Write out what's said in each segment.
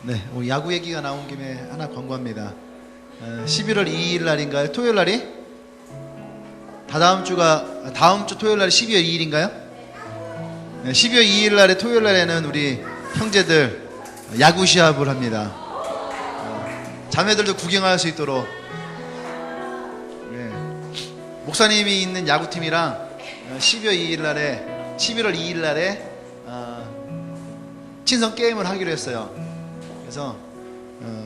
네, 야구 얘기가 나온 김에 하나 광고합니다. 11월 2일 날인가요? 토요일 날이? 다음 주 토요일 날이 12월 2일인가요? 네, 12월 2일 날에 토요일 날에는 우리 형제들 야구 시합을 합니다. 자매들도 구경할 수 있도록. 네, 목사님이 있는 야구팀이랑 11월 2일 날에 친선 게임을 하기로 했어요. 그래서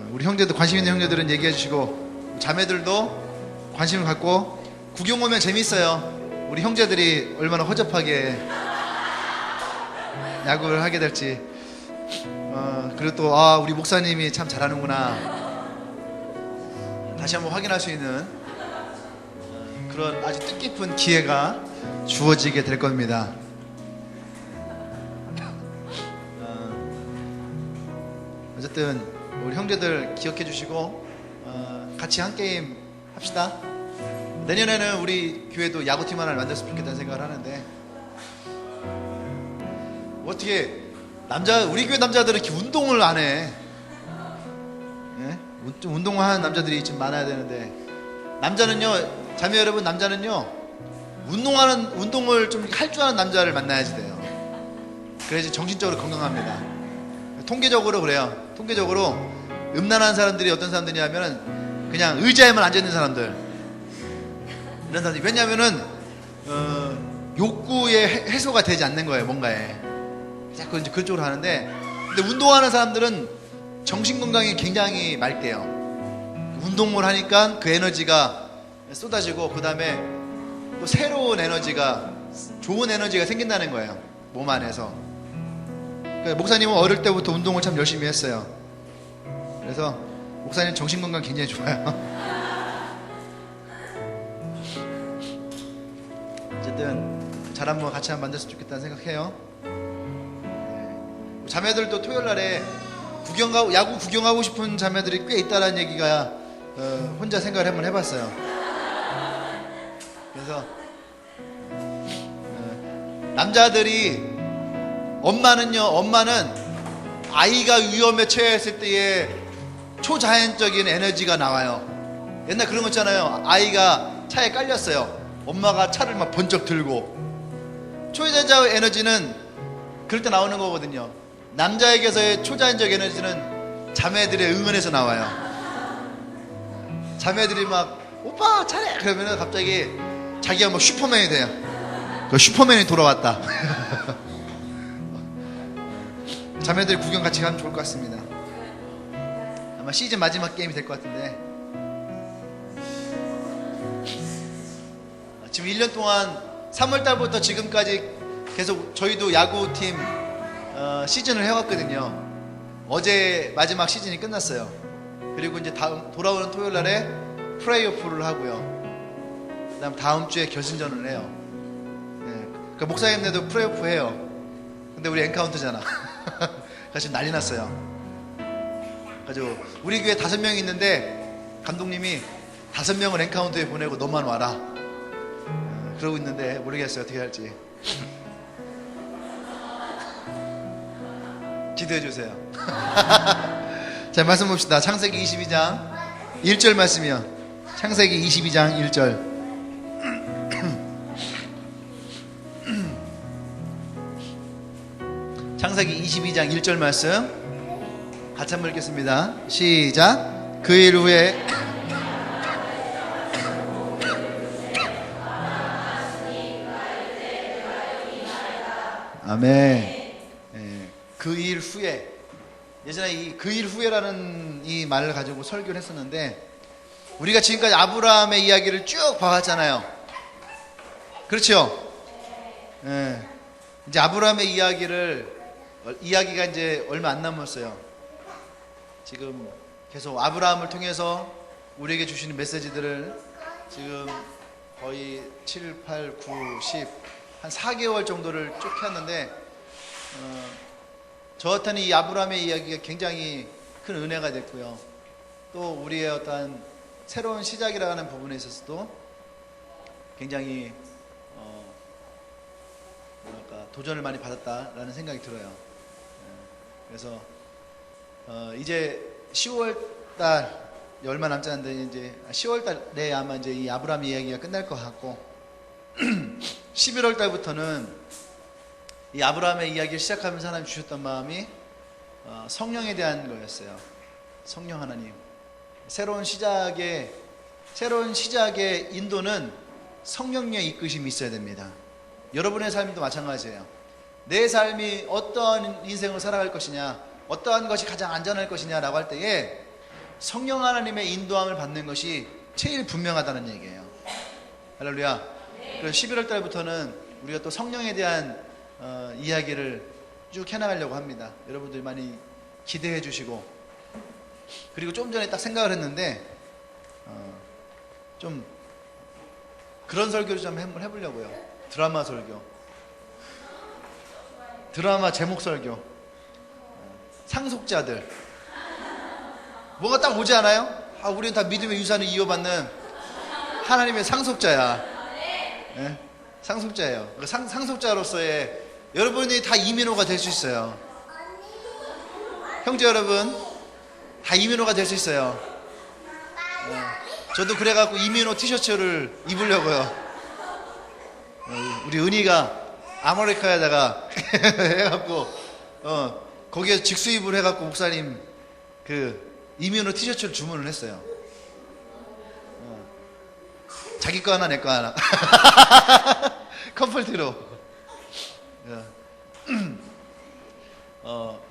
우리 형제들, 관심 있는 형제들은 얘기해 주시고, 자매들도 관심을 갖고 구경 오면 재밌어요. 우리 형제들이 얼마나 허접하게 야구를 하게 될지. 그리고 또 우리 목사님이 참 잘하는구나 다시 한번 확인할 수 있는 그런 아주 뜻깊은 기회가 주어지게 될 겁니다. 어쨌든 우리 형제들 기억해 주시고 같이 한 게임 합시다. 내년에는 우리 교회도 야구팀 하나를 만들었으면 좋겠다는 생각을 하는데, 어떻게 우리 교회 남자들은 이렇게 운동을 안 해? 예? 운동을 하는 남자들이 좀 많아야 되는데, 남자는요, 자매 여러분, 남자는요 운동을 좀 할 줄 아는 남자를 만나야지 돼요. 그래야지 정신적으로 건강합니다. 통계적으로 그래요. 통계적으로 음란한 사람들이 어떤 사람들이냐면 그냥 의자에만 앉아있는 사람들, 이런 사람들이. 왜냐면은 욕구의 해소가 되지 않는 거예요. 뭔가에 자꾸 이제 그쪽으로 하는데, 근데 운동하는 사람들은 정신건강이 굉장히 맑대요. 운동을 하니까 그 에너지가 쏟아지고, 그 다음에 또 새로운 에너지가, 좋은 에너지가 생긴다는 거예요, 몸 안에서. 그러니까 목사님은 어릴 때부터 운동을 참 열심히 했어요. 그래서 목사님 정신건강 굉장히 좋아요. 어쨌든 잘 한번 같이 한번 만들었으면 좋겠다는 생각해요. 자매들도 토요일 날에 야구 구경하고 싶은 자매들이 꽤 있다라는 얘기가 혼자 생각을 한번 해봤어요. 그래서 남자들이, 엄마는 아이가 위험에 처했을 때에 초자연적인 에너지가 나와요. 옛날 그런 거 있잖아요. 아이가 차에 깔렸어요. 엄마가 차를 막 번쩍 들고. 초자연적 에너지는 그럴 때 나오는 거거든요. 남자에게서의 초자연적 에너지는 자매들의 응원에서 나와요. 자매들이 막 오빠 잘해 그러면은 갑자기 자기가 뭐 슈퍼맨이 돼요. 그 슈퍼맨이 돌아왔다. 자매들 구경 같이 가면 좋을 것 같습니다. 아마 시즌 마지막 게임이 될 것 같은데, 지금 1년 동안 3월달부터 지금까지 계속 저희도 야구팀 시즌을 해왔거든요. 어제 마지막 시즌이 끝났어요. 그리고 이제 돌아오는 토요일 날에 플레이오프를 하고요. 그다음 다음 주에 결승전을 해요. 네. 그러니까 목사님네도 플레이오프 해요. 근데 우리 엔카운트잖아. 그래서 지금 난리 났어요. 그래가지고 우리 교회 5명이 있는데 감독님이 5명을 엔카운트에 보내고 너만 와라 그러고 있는데, 모르겠어요 어떻게 할지. 기도해 주세요. 자, 말씀 봅시다. 창세기 22장 1절 말씀이요. 창세기 22장 1절. 창세기 22장 1절 말씀 같이 한번 읽겠습니다. 시작. 그 일 후에 아멘. 그 일 후에, 예전에 이 그 일 후에라는 이 말을 가지고 설교를 했었는데, 우리가 지금까지 아브라함의 이야기를 쭉 봐왔잖아요. 그렇죠? 예. 이제 아브라함의 이야기가 이제 얼마 안 남았어요. 지금 계속 아브라함을 통해서 우리에게 주시는 메시지들을 지금 거의 7, 8, 9, 10, 한 4개월 정도를 쭉 해왔는데, 저한테는 이 아브라함의 이야기가 굉장히 큰 은혜가 됐고요. 또 우리의 어떤 새로운 시작이라는 부분에 있어서도 굉장히 도전을 많이 받았다라는 생각이 들어요. 그래서 이제 10월 달 얼마 남지 않는데 이제 10월 달에 아마 이제 이 아브라함 이야기가 끝날 것 같고 11월 달부터는 이 아브라함의 이야기를 시작하면서 하나님 주셨던 마음이 성령에 대한 거였어요. 성령 하나님. 새로운 시작의 인도는 성령의 이끄심이 있어야 됩니다. 여러분의 삶도 마찬가지예요. 내 삶이 어떠한 인생을 살아갈 것이냐, 어떠한 것이 가장 안전할 것이냐라고 할 때에 성령 하나님의 인도함을 받는 것이 제일 분명하다는 얘기예요. 할렐루야. 그래서 11월 달부터는 우리가 또 성령에 대한 이야기를 쭉 해나가려고 합니다. 여러분들 많이 기대해 주시고, 그리고 좀 전에 딱 생각을 했는데 좀 그런 설교를 좀 한번 해보려고요. 드라마 설교, 드라마 제목 설교. 상속자들. 뭐가 딱 오지 않아요? 우리는 다 믿음의 유산을 이어받는 하나님의 상속자야. 네? 상속자예요. 상속자로서의 여러분이 다 이민호가 될 수 있어요. 형제 여러분, 다 이민호가 될 수 있어요. 저도 그래갖고 이민호 티셔츠를 입으려고요. 우리 은희가 아메리카에다가 해갖고 거기에 직수입을 해갖고 목사님 그 이민호 티셔츠를 주문을 했어요. 자기 거 하나 내 거 하나 컴플티로.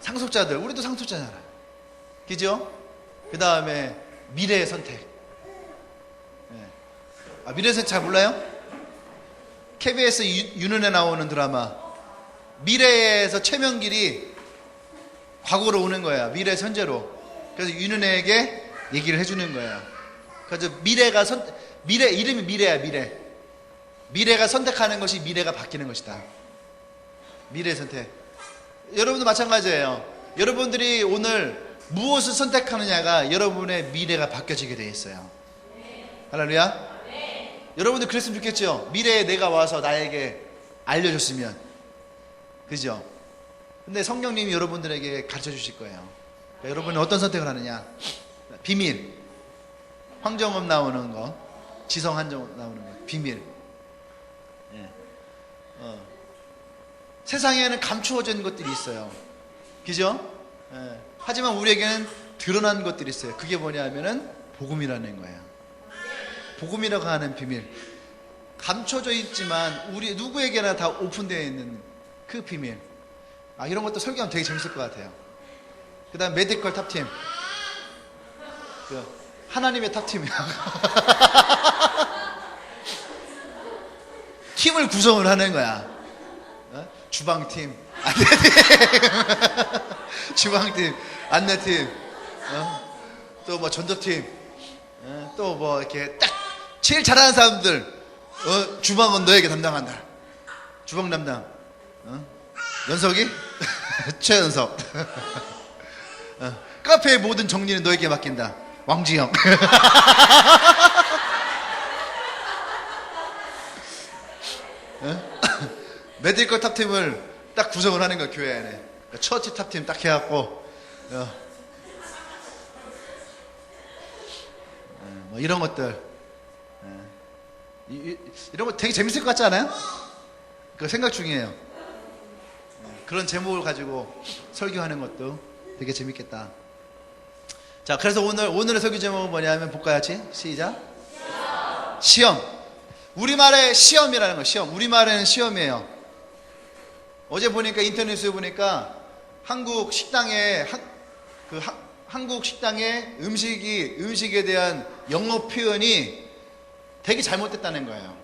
상속자들, 우리도 상속자잖아, 그죠? 그 다음에 미래의 선택. 미래의 선택 잘 몰라요? KBS 윤은혜 나오는 드라마. 미래에서 최명길이 과거로 오는 거야. 미래 현재로. 그래서 윤은혜에게 얘기를 해주는 거야. 그래서 미래 이름이 미래야. 미래가 선택하는 것이 미래가 바뀌는 것이다. 미래 선택. 여러분도 마찬가지예요. 여러분들이 오늘 무엇을 선택하느냐가 여러분의 미래가 바뀌어지게 되어 있어요. 할렐루야. 여러분들 그랬으면 좋겠죠. 미래에 내가 와서 나에게 알려줬으면, 그죠? 근데 성령님이 여러분들에게 가르쳐 주실 거예요. 그러니까 여러분이 어떤 선택을 하느냐. 비밀. 황정음 나오는 거, 지성 한정 나오는 거, 비밀. 세상에는 감추어진 것들이 있어요, 그죠? 하지만 우리에게는 드러난 것들이 있어요. 그게 뭐냐면은 복음이라는 거예요. 복음이라고 하는 비밀. 감춰져 있지만 우리 누구에게나 다 오픈되어 있는 그 비밀. 이런 것도 설교하면 되게 재밌을 것 같아요. 그 다음 메디컬 탑팀. 하나님의 탑팀이야. 팀을 구성을 하는 거야. 주방팀, 안내팀, 주방팀, 안내팀, 또 뭐 전도팀, 또 뭐 이렇게 딱 제일 잘하는 사람들, 주방은 너에게 담당한다. 주방 담당, 연석이, 최연석. 카페의 모든 정리는 너에게 맡긴다. 왕지영. 메디컬 탑팀을 딱 구성을 하는 거야, 교회 안에. 처치 탑팀 딱 해갖고, 뭐 이런 것들. 이런 거 되게 재밌을 것 같지 않아요? 그 생각 중이에요. 그런 제목을 가지고 설교하는 것도 되게 재밌겠다. 자, 그래서 오늘의 설교 제목은 뭐냐면, 볼까요, 같이? 시작. 시험. 우리말의 시험이라는 거, 시험. 우리말에는 시험이에요. 어제 보니까, 인터넷에 보니까 한국 식당에 한국 식당의 음식에 대한 영어 표현이 되게 잘못됐다는 거예요.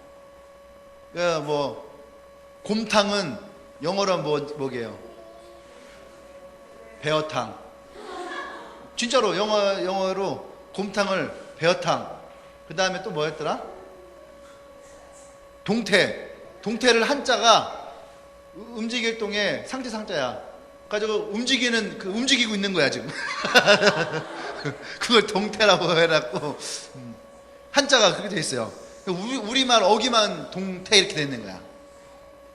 뭐 곰탕은 영어로 뭐게요? 배어탕. 진짜로 영어로 곰탕을 배어탕. 그 다음에 또 뭐였더라? 동태를 한자가 움직일 동에 상자야. 가지고 움직이고 있는 거야, 지금. 그걸 동태라고 해놨고, 한자가 그렇게 돼 있어요. 우리말 어기만 동태 이렇게 돼 있는 거야.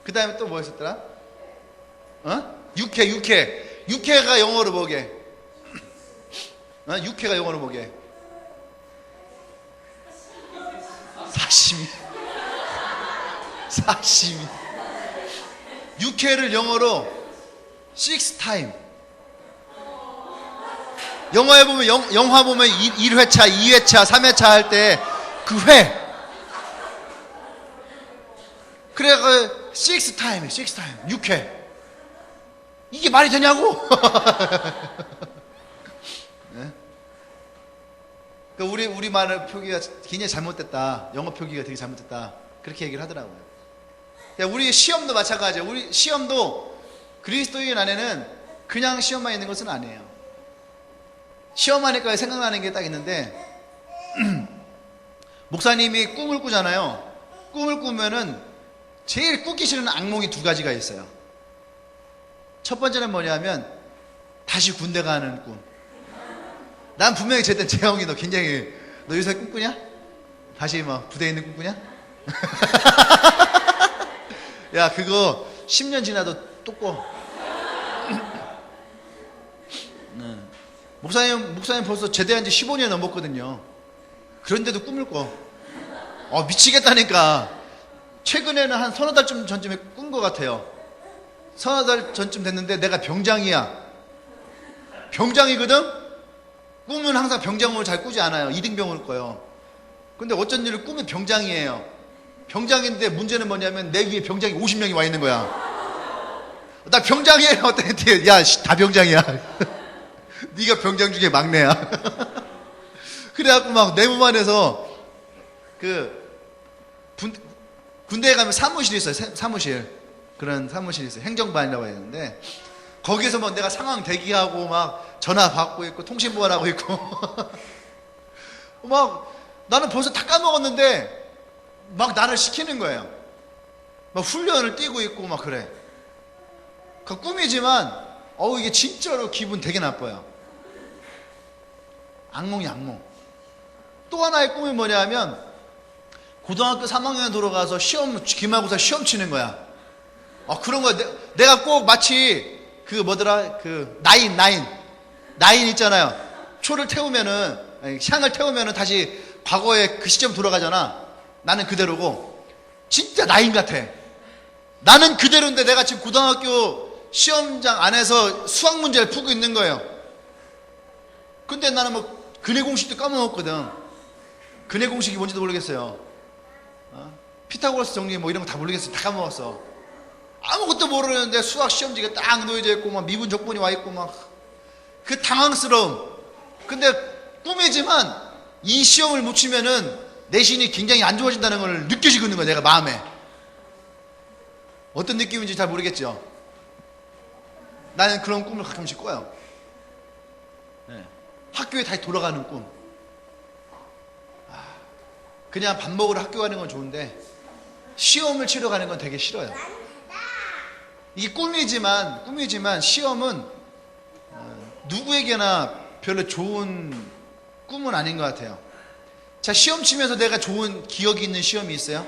그 다음에 또 뭐였었더라? 육회가 영어로 뭐게? 육회가 영어로 뭐게? 사시미. 사시미. 육회를 영어로 six time. 영화에 보면 영화 보면 1회차, 2회차, 3회차 할 때 그 회. 그래 그 six time, 육회. 이게 말이 되냐고? 네? 그러니까 우리 말의 표기가 굉장히 잘못됐다. 영어 표기가 되게 잘못됐다. 그렇게 얘기를 하더라고요. 그러니까 우리 시험도 마찬가지예요. 우리 시험도 그리스도인 안에는 그냥 시험만 있는 것은 아니에요. 시험하니까 생각나는 게 딱 있는데 목사님이 꿈을 꾸잖아요. 꿈을 꾸면은 제일 꾸기 싫은 악몽이 두 가지가 있어요. 첫 번째는 뭐냐면 다시 군대 가는 꿈. 난 분명히 제때 재영이 너 굉장히 너 요새 꿈꾸냐? 다시 뭐 부대에 있는 꿈꾸냐? 야 그거 10년 지나도 또 꿔. 목사님 벌써 제대한 지 15년 넘었거든요. 그런데도 꿈을 꿔. 미치겠다니까. 최근에는 한 서너 달 전쯤에 꾼 것 같아요. 서너 달 전쯤 됐는데 내가 병장이야. 병장이거든? 꿈은 항상 병장으로 잘 꾸지 않아요. 2등병으로 꿔요. 근데 어쩐 일을 꿈이 병장이에요. 병장인데 문제는 뭐냐면 내 위에 병장이 50명이 와 있는 거야. 나 병장이에요. 어떻게 야, 다 병장이야. 네가 병장 중에 막내야. 그래갖고 막 내 몸 안에서 군대에 가면 사무실이 있어요. 사무실. 그런 사무실이 있어요. 행정반이라고 해야 되는데 거기에서 뭐 내가 상황 대기하고 막 전화 받고 있고 통신보안하고 있고 막 나는 벌써 다 까먹었는데 막 나를 시키는 거예요. 막 훈련을 뛰고 있고 막 그래. 그 꿈이지만 이게 진짜로 기분 되게 나빠요. 악몽이 악몽. 또 하나의 꿈이 뭐냐면 고등학교 3학년 들어가서 기말고사 시험 치는 거야. 그런 거야. 내가 꼭 마치 나인 있잖아요. 초를 태우면은 향을 태우면은 다시 과거에 그 시점 돌아가잖아. 나는 그대로고 진짜 나인 같아. 나는 그대로인데 내가 지금 고등학교 시험장 안에서 수학 문제를 풀고 있는 거예요. 근데 나는 뭐 근해 공식도 까먹었거든. 근해 공식이 뭔지도 모르겠어요. 피타고라스 정리 뭐 이런 거 다 모르겠어요. 다 까먹었어. 아무것도 모르는데 수학 시험지가 딱 놓여져 있고 막 미분 적분이 와 있고 막 그 당황스러움. 근데 꿈이지만 이 시험을 못 치면은 내신이 굉장히 안 좋아진다는 걸 느껴지고 있는 거야. 내가 마음에. 어떤 느낌인지 잘 모르겠죠. 나는 그런 꿈을 가끔씩 꿔요. 네. 학교에 다시 돌아가는 꿈. 그냥 밥 먹으러 학교 가는 건 좋은데 시험을 치러 가는 건 되게 싫어요. 이게 꿈이지만 시험은 누구에게나 별로 좋은 꿈은 아닌 것 같아요. 자, 시험 치면서 내가 좋은 기억이 있는 시험이 있어요?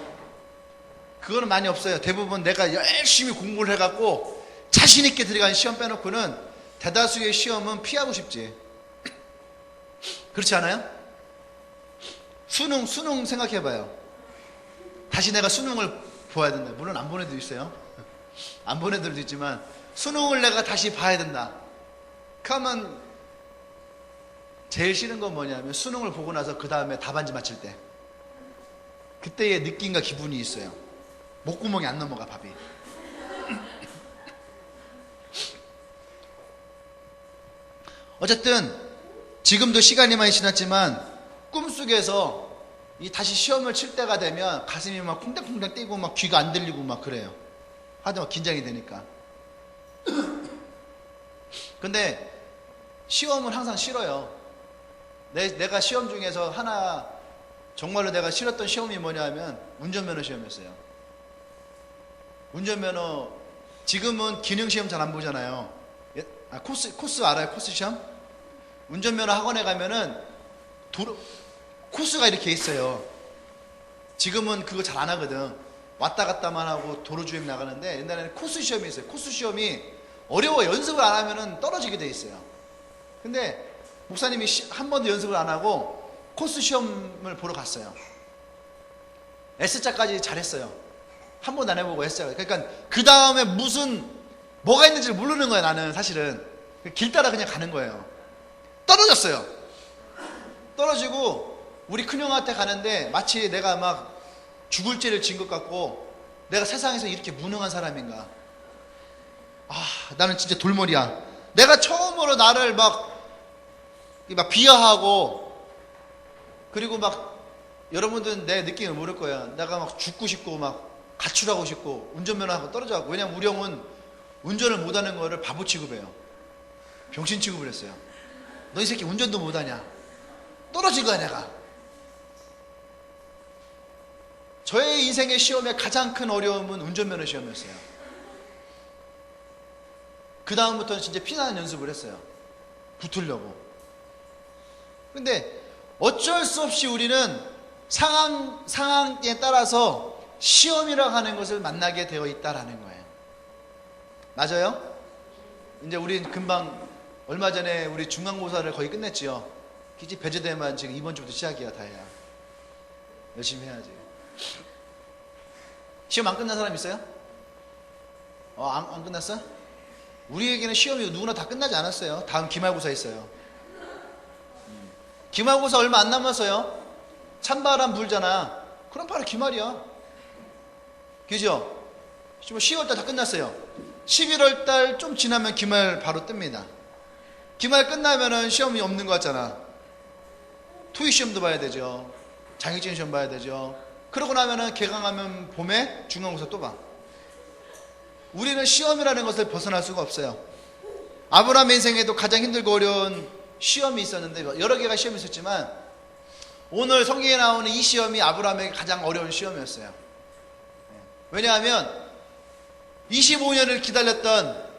그거는 많이 없어요. 대부분 내가 열심히 공부를 해갖고 자신 있게 들어간 시험 빼놓고는 대다수의 시험은 피하고 싶지. 그렇지 않아요? 수능 생각해봐요. 다시 내가 수능을 보아야 된다. 물론 안 본 애도 있어요. 안 본 애들도 있지만 수능을 내가 다시 봐야 된다. 그러면 제일 싫은 건 뭐냐면 수능을 보고 나서 그 다음에 답안지 맞힐 때 그때의 느낌과 기분이 있어요. 목구멍이 안 넘어가 밥이. 어쨌든 지금도 시간이 많이 지났지만 꿈속에서 다시 시험을 칠 때가 되면 가슴이 막 쿵당쿵당 뛰고 막 귀가 안 들리고 막 그래요. 하도 막 긴장이 되니까. 근데 시험은 항상 싫어요. 내가 시험 중에서 하나 정말로 내가 싫었던 시험이 뭐냐면 운전면허 시험이었어요. 운전면허 지금은 기능시험 잘 안 보잖아요. 코스 알아요? 코스 시험? 운전면허 학원에 가면은 코스가 이렇게 있어요. 지금은 그거 잘 안 하거든. 왔다 갔다만 하고 도로 주행 나가는데 옛날에는 코스 시험이 있어요. 코스 시험이 어려워. 연습을 안 하면은 떨어지게 돼 있어요. 근데 목사님이 한 번도 연습을 안 하고 코스 시험을 보러 갔어요. S자까지 잘했어요. 한 번도 안 해보고 S자. 그러니까 그 다음에 뭐가 있는지를 모르는 거야, 나는 사실은. 길 따라 그냥 가는 거예요. 떨어졌어요. 떨어지고 우리 큰형한테 가는데 마치 내가 막 죽을 죄를 진 것 같고 내가 세상에서 이렇게 무능한 사람인가. 나는 진짜 돌머리야. 내가 처음으로 나를 막 비하하고, 그리고 막 여러분들은 내 느낌을 모를 거야. 내가 막 죽고 싶고 막 가출하고 싶고 운전면허하고 떨어져갖고. 왜냐면 우리 형은 운전을 못하는 거를 바보 취급해요. 병신 취급을 했어요. 너 이 새끼 운전도 못하냐. 떨어진 거야 내가. 저의 인생의 시험의 가장 큰 어려움은 운전면허 시험이었어요. 그 다음부터는 진짜 피나는 연습을 했어요. 붙으려고. 근데 어쩔 수 없이 우리는 상황에 따라서 시험이라고 하는 것을 만나게 되어 있다라는 거예요. 맞아요? 이제 우린 금방 얼마 전에 우리 중간고사를 거의 끝냈지요. 기지 배제되면 지금 이번 주부터 시작이야. 다혜야, 열심히 해야지. 시험 안 끝난 사람 있어요? 안 끝났어? 우리에게는 시험이 누구나 다 끝나지 않았어요. 다음 기말고사 있어요. 기말고사 얼마 안 남았어요. 찬바람 불잖아. 그럼 바로 기말이야. 그죠? 지금 10월달 다 끝났어요. 11월달 좀 지나면 기말 바로 뜹니다. 기말 끝나면은 시험이 없는 것 같잖아. 토익 시험도 봐야 되죠. 자격증 시험 봐야 되죠. 그러고 나면은 개강하면 봄에 중간고사 또 봐. 우리는 시험이라는 것을 벗어날 수가 없어요. 아브라함의 인생에도 가장 힘들고 어려운 시험이 있었는데, 여러 개가 시험이 있었지만 오늘 성경에 나오는 이 시험이 아브라함에게 가장 어려운 시험이었어요. 왜냐하면 25년을 기다렸던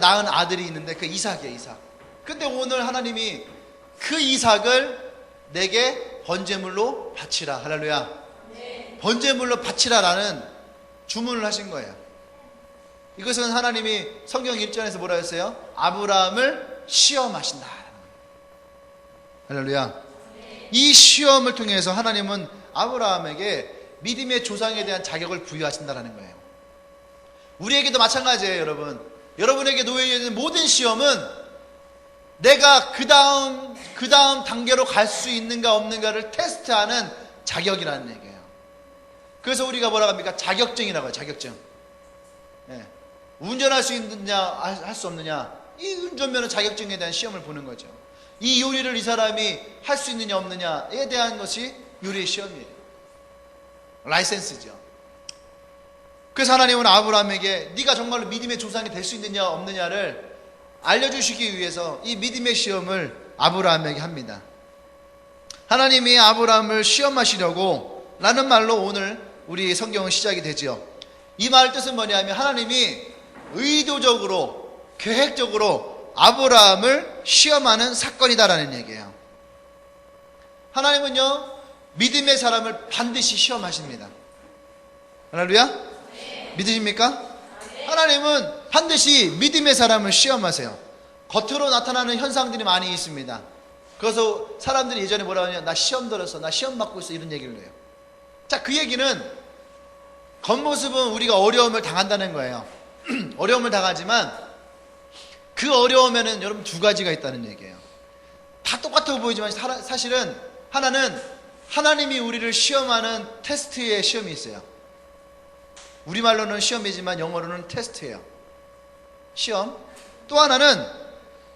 낳은 아들이 있는데 그 이삭이에요. 이삭. 근데 오늘 하나님이 그 이삭을 내게 번제물로 바치라. 할렐루야. 네. 번제물로 바치라라는 주문을 하신 거예요. 이것은 하나님이 성경 1절에서 뭐라 했어요? 아브라함을 시험하신다. 할렐루야. 네. 이 시험을 통해서 하나님은 아브라함에게 믿음의 조상에 대한 자격을 부여하신다는 거예요. 우리에게도 마찬가지예요, 여러분. 여러분에게 놓여있는 모든 시험은 내가 그 다음 단계로 갈 수 있는가 없는가를 테스트하는 자격이라는 얘기예요. 그래서 우리가 뭐라고 합니까? 자격증이라고 해요. 자격증. 네. 운전할 수 있느냐 할 수 없느냐, 이 운전면허 자격증에 대한 시험을 보는 거죠. 이 요리를 이 사람이 할 수 있느냐 없느냐에 대한 것이 요리의 시험이에요. 라이센스죠. 그래서 하나님은 아브라함에게 네가 정말로 믿음의 조상이 될 수 있느냐 없느냐를 알려주시기 위해서 이 믿음의 시험을 아브라함에게 합니다. 하나님이 아브라함을 시험하시려고 라는 말로 오늘 우리 성경은 시작이 되죠. 이 말 뜻은 뭐냐면 하나님이 의도적으로 계획적으로 아브라함을 시험하는 사건이다라는 얘기예요. 하나님은요 믿음의 사람을 반드시 시험하십니다. 할렐루야? 네. 믿으십니까? 네. 하나님은 반드시 믿음의 사람을 시험하세요. 겉으로 나타나는 현상들이 많이 있습니다. 그래서 사람들이 예전에 뭐라고 하냐, 나 시험 들었어, 나 시험 받고 있어, 이런 얘기를 해요. 자, 그 얘기는 겉모습은 우리가 어려움을 당한다는 거예요. 어려움을 당하지만 그 어려움에는 여러분 두 가지가 있다는 얘기예요. 다 똑같아 보이지만 사실은 하나는 하나님이 우리를 시험하는 테스트의 시험이 있어요. 우리말로는 시험이지만 영어로는 테스트예요. 시험. 또 하나는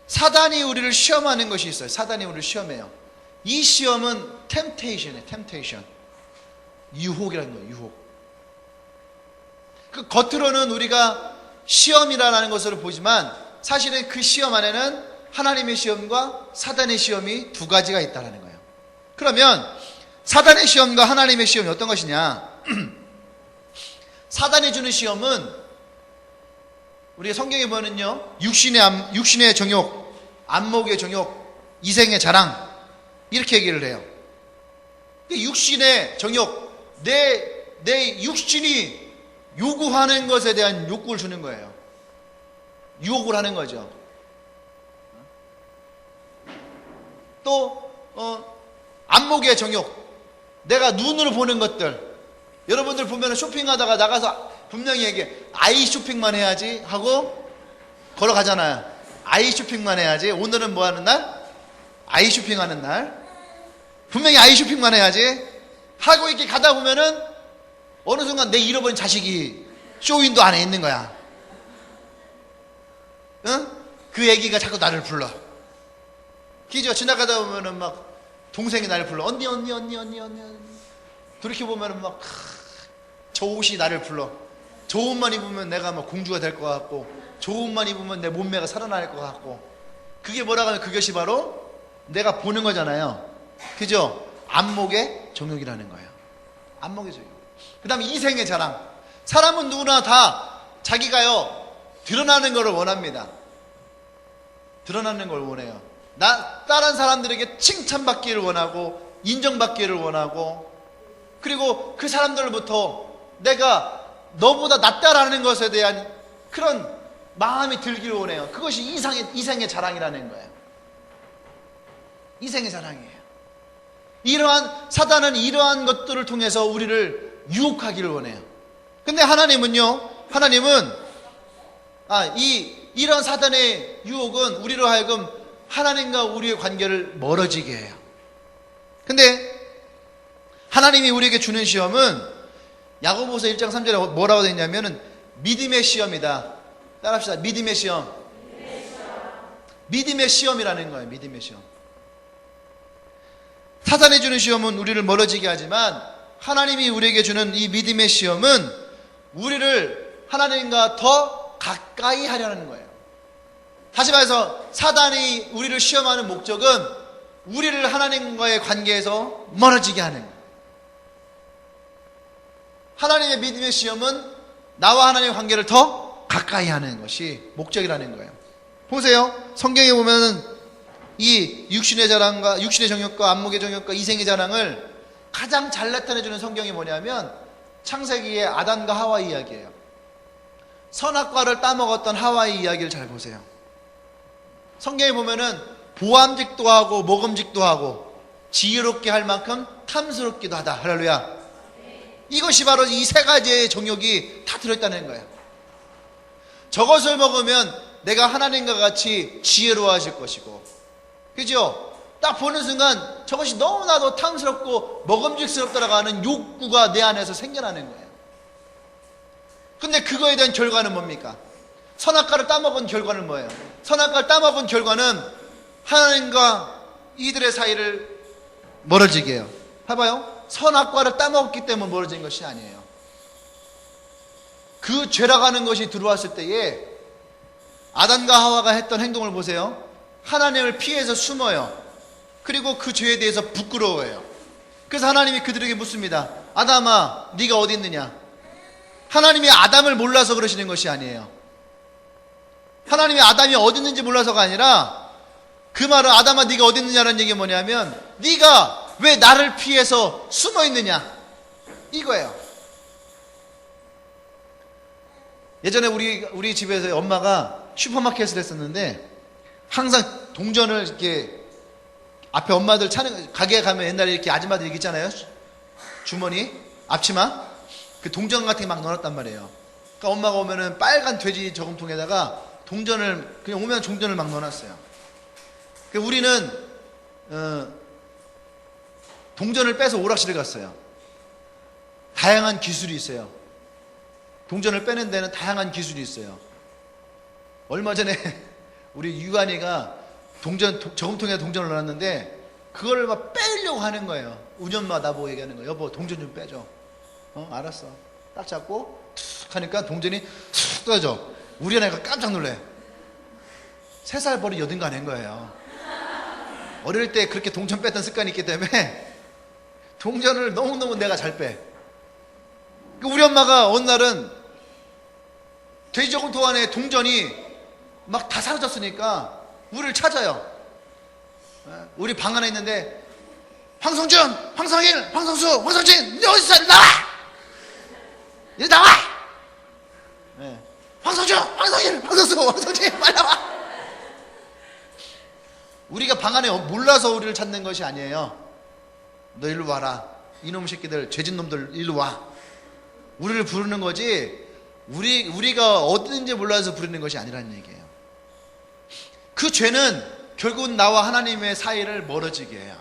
사단이 우리를 시험하는 것이 있어요. 사단이 우리를 시험해요. 이 시험은 템테이션이에요. 템테이션. 유혹이라는 거예요. 유혹. 그 겉으로는 우리가 시험이라는 것으로 보지만 사실은 그 시험 안에는 하나님의 시험과 사단의 시험이 두 가지가 있다는 거예요. 그러면 사단의 시험과 하나님의 시험이 어떤 것이냐? 사단이 주는 시험은 우리가 성경에 보면요, 육신의 정욕, 안목의 정욕, 이생의 자랑, 이렇게 얘기를 해요. 육신의 정욕, 내 육신이 요구하는 것에 대한 욕구를 주는 거예요. 유혹을 하는 거죠. 또 안목의 정욕, 내가 눈으로 보는 것들. 여러분들 보면 쇼핑하다가 나가서 분명히 얘기해. 아이 쇼핑만 해야지 하고 걸어가잖아요. 아이 쇼핑만 해야지. 오늘은 뭐 하는 날? 아이 쇼핑하는 날. 분명히 아이 쇼핑만 해야지 하고 이렇게 가다 보면은 어느 순간 내 잃어버린 자식이 쇼윈도 안에 있는 거야. 응? 그 애기가 자꾸 나를 불러. 그죠? 지나가다 보면은 막 동생이 나를 불러. 언니. 돌이켜보면은 막 저 옷이 나를 불러. 저 옷만 입으면 내가 막 공주가 될 것 같고, 저 옷만 입으면 내 몸매가 살아날 것 같고. 그게 뭐라고 하면 그것이 바로 내가 보는 거잖아요. 그죠? 안목의 정욕이라는 거예요. 안목의 정욕. 그 다음에 이생의 자랑. 사람은 누구나 다 자기가요 드러나는 것을 원합니다. 드러나는 걸 원해요. 다른 사람들에게 칭찬받기를 원하고, 인정받기를 원하고, 그리고 그 사람들로부터 내가 너보다 낫다라는 것에 대한 그런 마음이 들기를 원해요. 그것이 이생의 자랑이라는 거예요. 이생의 자랑이에요. 사단은 이러한 것들을 통해서 우리를 유혹하기를 원해요. 근데 하나님은 이런 사단의 유혹은 우리로 하여금 하나님과 우리의 관계를 멀어지게 해요. 근데 하나님이 우리에게 주는 시험은 야고보서 1장 3절에 뭐라고 되어 있냐면은 믿음의 시험이다. 따라합시다. 믿음의 시험. 믿음의 시험이라는 거예요. 믿음의 시험. 사단이 주는 시험은 우리를 멀어지게 하지만 하나님이 우리에게 주는 이 믿음의 시험은 우리를 하나님과 더 가까이 하려는 거예요. 다시 말해서 사단이 우리를 시험하는 목적은 우리를 하나님과의 관계에서 멀어지게 하는 거예요. 하나님의 믿음의 시험은 나와 하나님의 관계를 더 가까이 하는 것이 목적이라는 거예요. 보세요. 성경에 보면은 이 육신의 자랑과 육신의 정욕과 안목의 정욕과 이생의 자랑을 가장 잘 나타내주는 성경이 뭐냐면 창세기의 아담과 하와 이야기예요. 선악과를 따먹었던 하와의 이야기를 잘 보세요. 성경에 보면은 보암직도 하고 먹음직도 하고 지혜롭게 할 만큼 탐스럽기도 하다. 할렐루야. 이것이 바로 이 세 가지의 정욕이 다 들어있다는 거예요. 저것을 먹으면 내가 하나님과 같이 지혜로워질 것이고, 그죠? 딱 보는 순간 저것이 너무나도 탐스럽고 먹음직스럽다라고 하는 욕구가 내 안에서 생겨나는 거예요. 근데 그거에 대한 결과는 뭡니까? 선악과를 따먹은 결과는 뭐예요? 선악과를 따먹은 결과는 하나님과 이들의 사이를 멀어지게 해요. 봐봐요. 선악과를 따먹었기 때문에 멀어진 것이 아니에요. 그 죄라고 하는 것이 들어왔을 때에 아담과 하와가 했던 행동을 보세요. 하나님을 피해서 숨어요. 그리고 그 죄에 대해서 부끄러워해요. 그래서 하나님이 그들에게 묻습니다. 아담아, 네가 어디 있느냐? 하나님이 아담을 몰라서 그러시는 것이 아니에요. 하나님이 아담이 어디 있는지 몰라서가 아니라 그 말은 아담아 네가 어디 있느냐라는 얘기가 뭐냐면 네가 왜 나를 피해서 숨어 있느냐? 이거예요. 예전에 우리 집에서 엄마가 슈퍼마켓을 했었는데 항상 동전을 이렇게 앞에 엄마들 차는 가게에 가면 옛날에 이렇게 아줌마들 이렇게 있잖아요. 주머니, 앞치마 그 동전 같은 게 막 넣어놨단 말이에요. 그러니까 엄마가 오면은 빨간 돼지 저금통에다가 동전을 그냥 오면 종전을 막 넣어놨어요. 그러니까 우리는 동전을 빼서 오락실에 갔어요. 다양한 기술이 있어요. 동전을 빼는 데는 다양한 기술이 있어요. 얼마 전에 우리 유한이가 저금통에 동전을 넣었는데 그걸 막 빼려고 하는 거예요. 우리 엄마 나보고 얘기하는 거예요. 여보 동전 좀 빼줘. 알았어. 딱 잡고 툭 하니까 동전이 툭 떠져. 우리 애가 깜짝 놀래. 3살 버릇 여든가 낸 거예요. 어릴 때 그렇게 동전 뺐던 습관이 있기 때문에 동전을 너무너무 내가 잘 빼. 우리 엄마가 어느 날은 돼지 저금통 안에 동전이 막 다 사라졌으니까 우리를 찾아요. 우리 방 안에 있는데 황성준, 황성일, 황성수, 황성진 너 어디 있어? 나와! 이리 나와! 황성준, 황성일, 황성수, 황성진 빨리 나와! 우리가 방 안에 몰라서 우리를 찾는 것이 아니에요. 너 일로 와라. 이놈 새끼들, 죄진 놈들 일로 와. 우리를 부르는 거지, 우리가 어딘지 몰라서 부르는 것이 아니라는 얘기예요. 그 죄는 결국은 나와 하나님의 사이를 멀어지게 해요.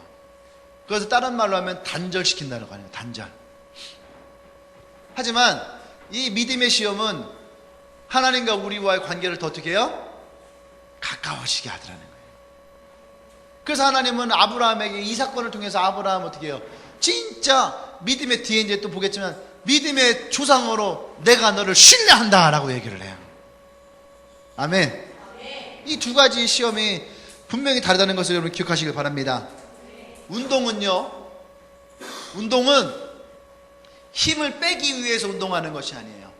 그래서 다른 말로 하면 단절시킨다고 하는 거예요. 단절. 하지만 이 믿음의 시험은 하나님과 우리와의 관계를 더 어떻게 해요? 가까워지게 하더라는 거예요. 그래서 하나님은 아브라함에게 이 사건을 통해서 아브라함 어떻게 해요? 진짜 믿음의 뒤에 이제 또 보겠지만 믿음의 조상으로 내가 너를 신뢰한다 라고 얘기를 해요. 아멘. 이 두 가지 시험이 분명히 다르다는 것을 여러분 기억하시길 바랍니다. 운동은 힘을 빼기 위해서 운동하는 것이 아니에요.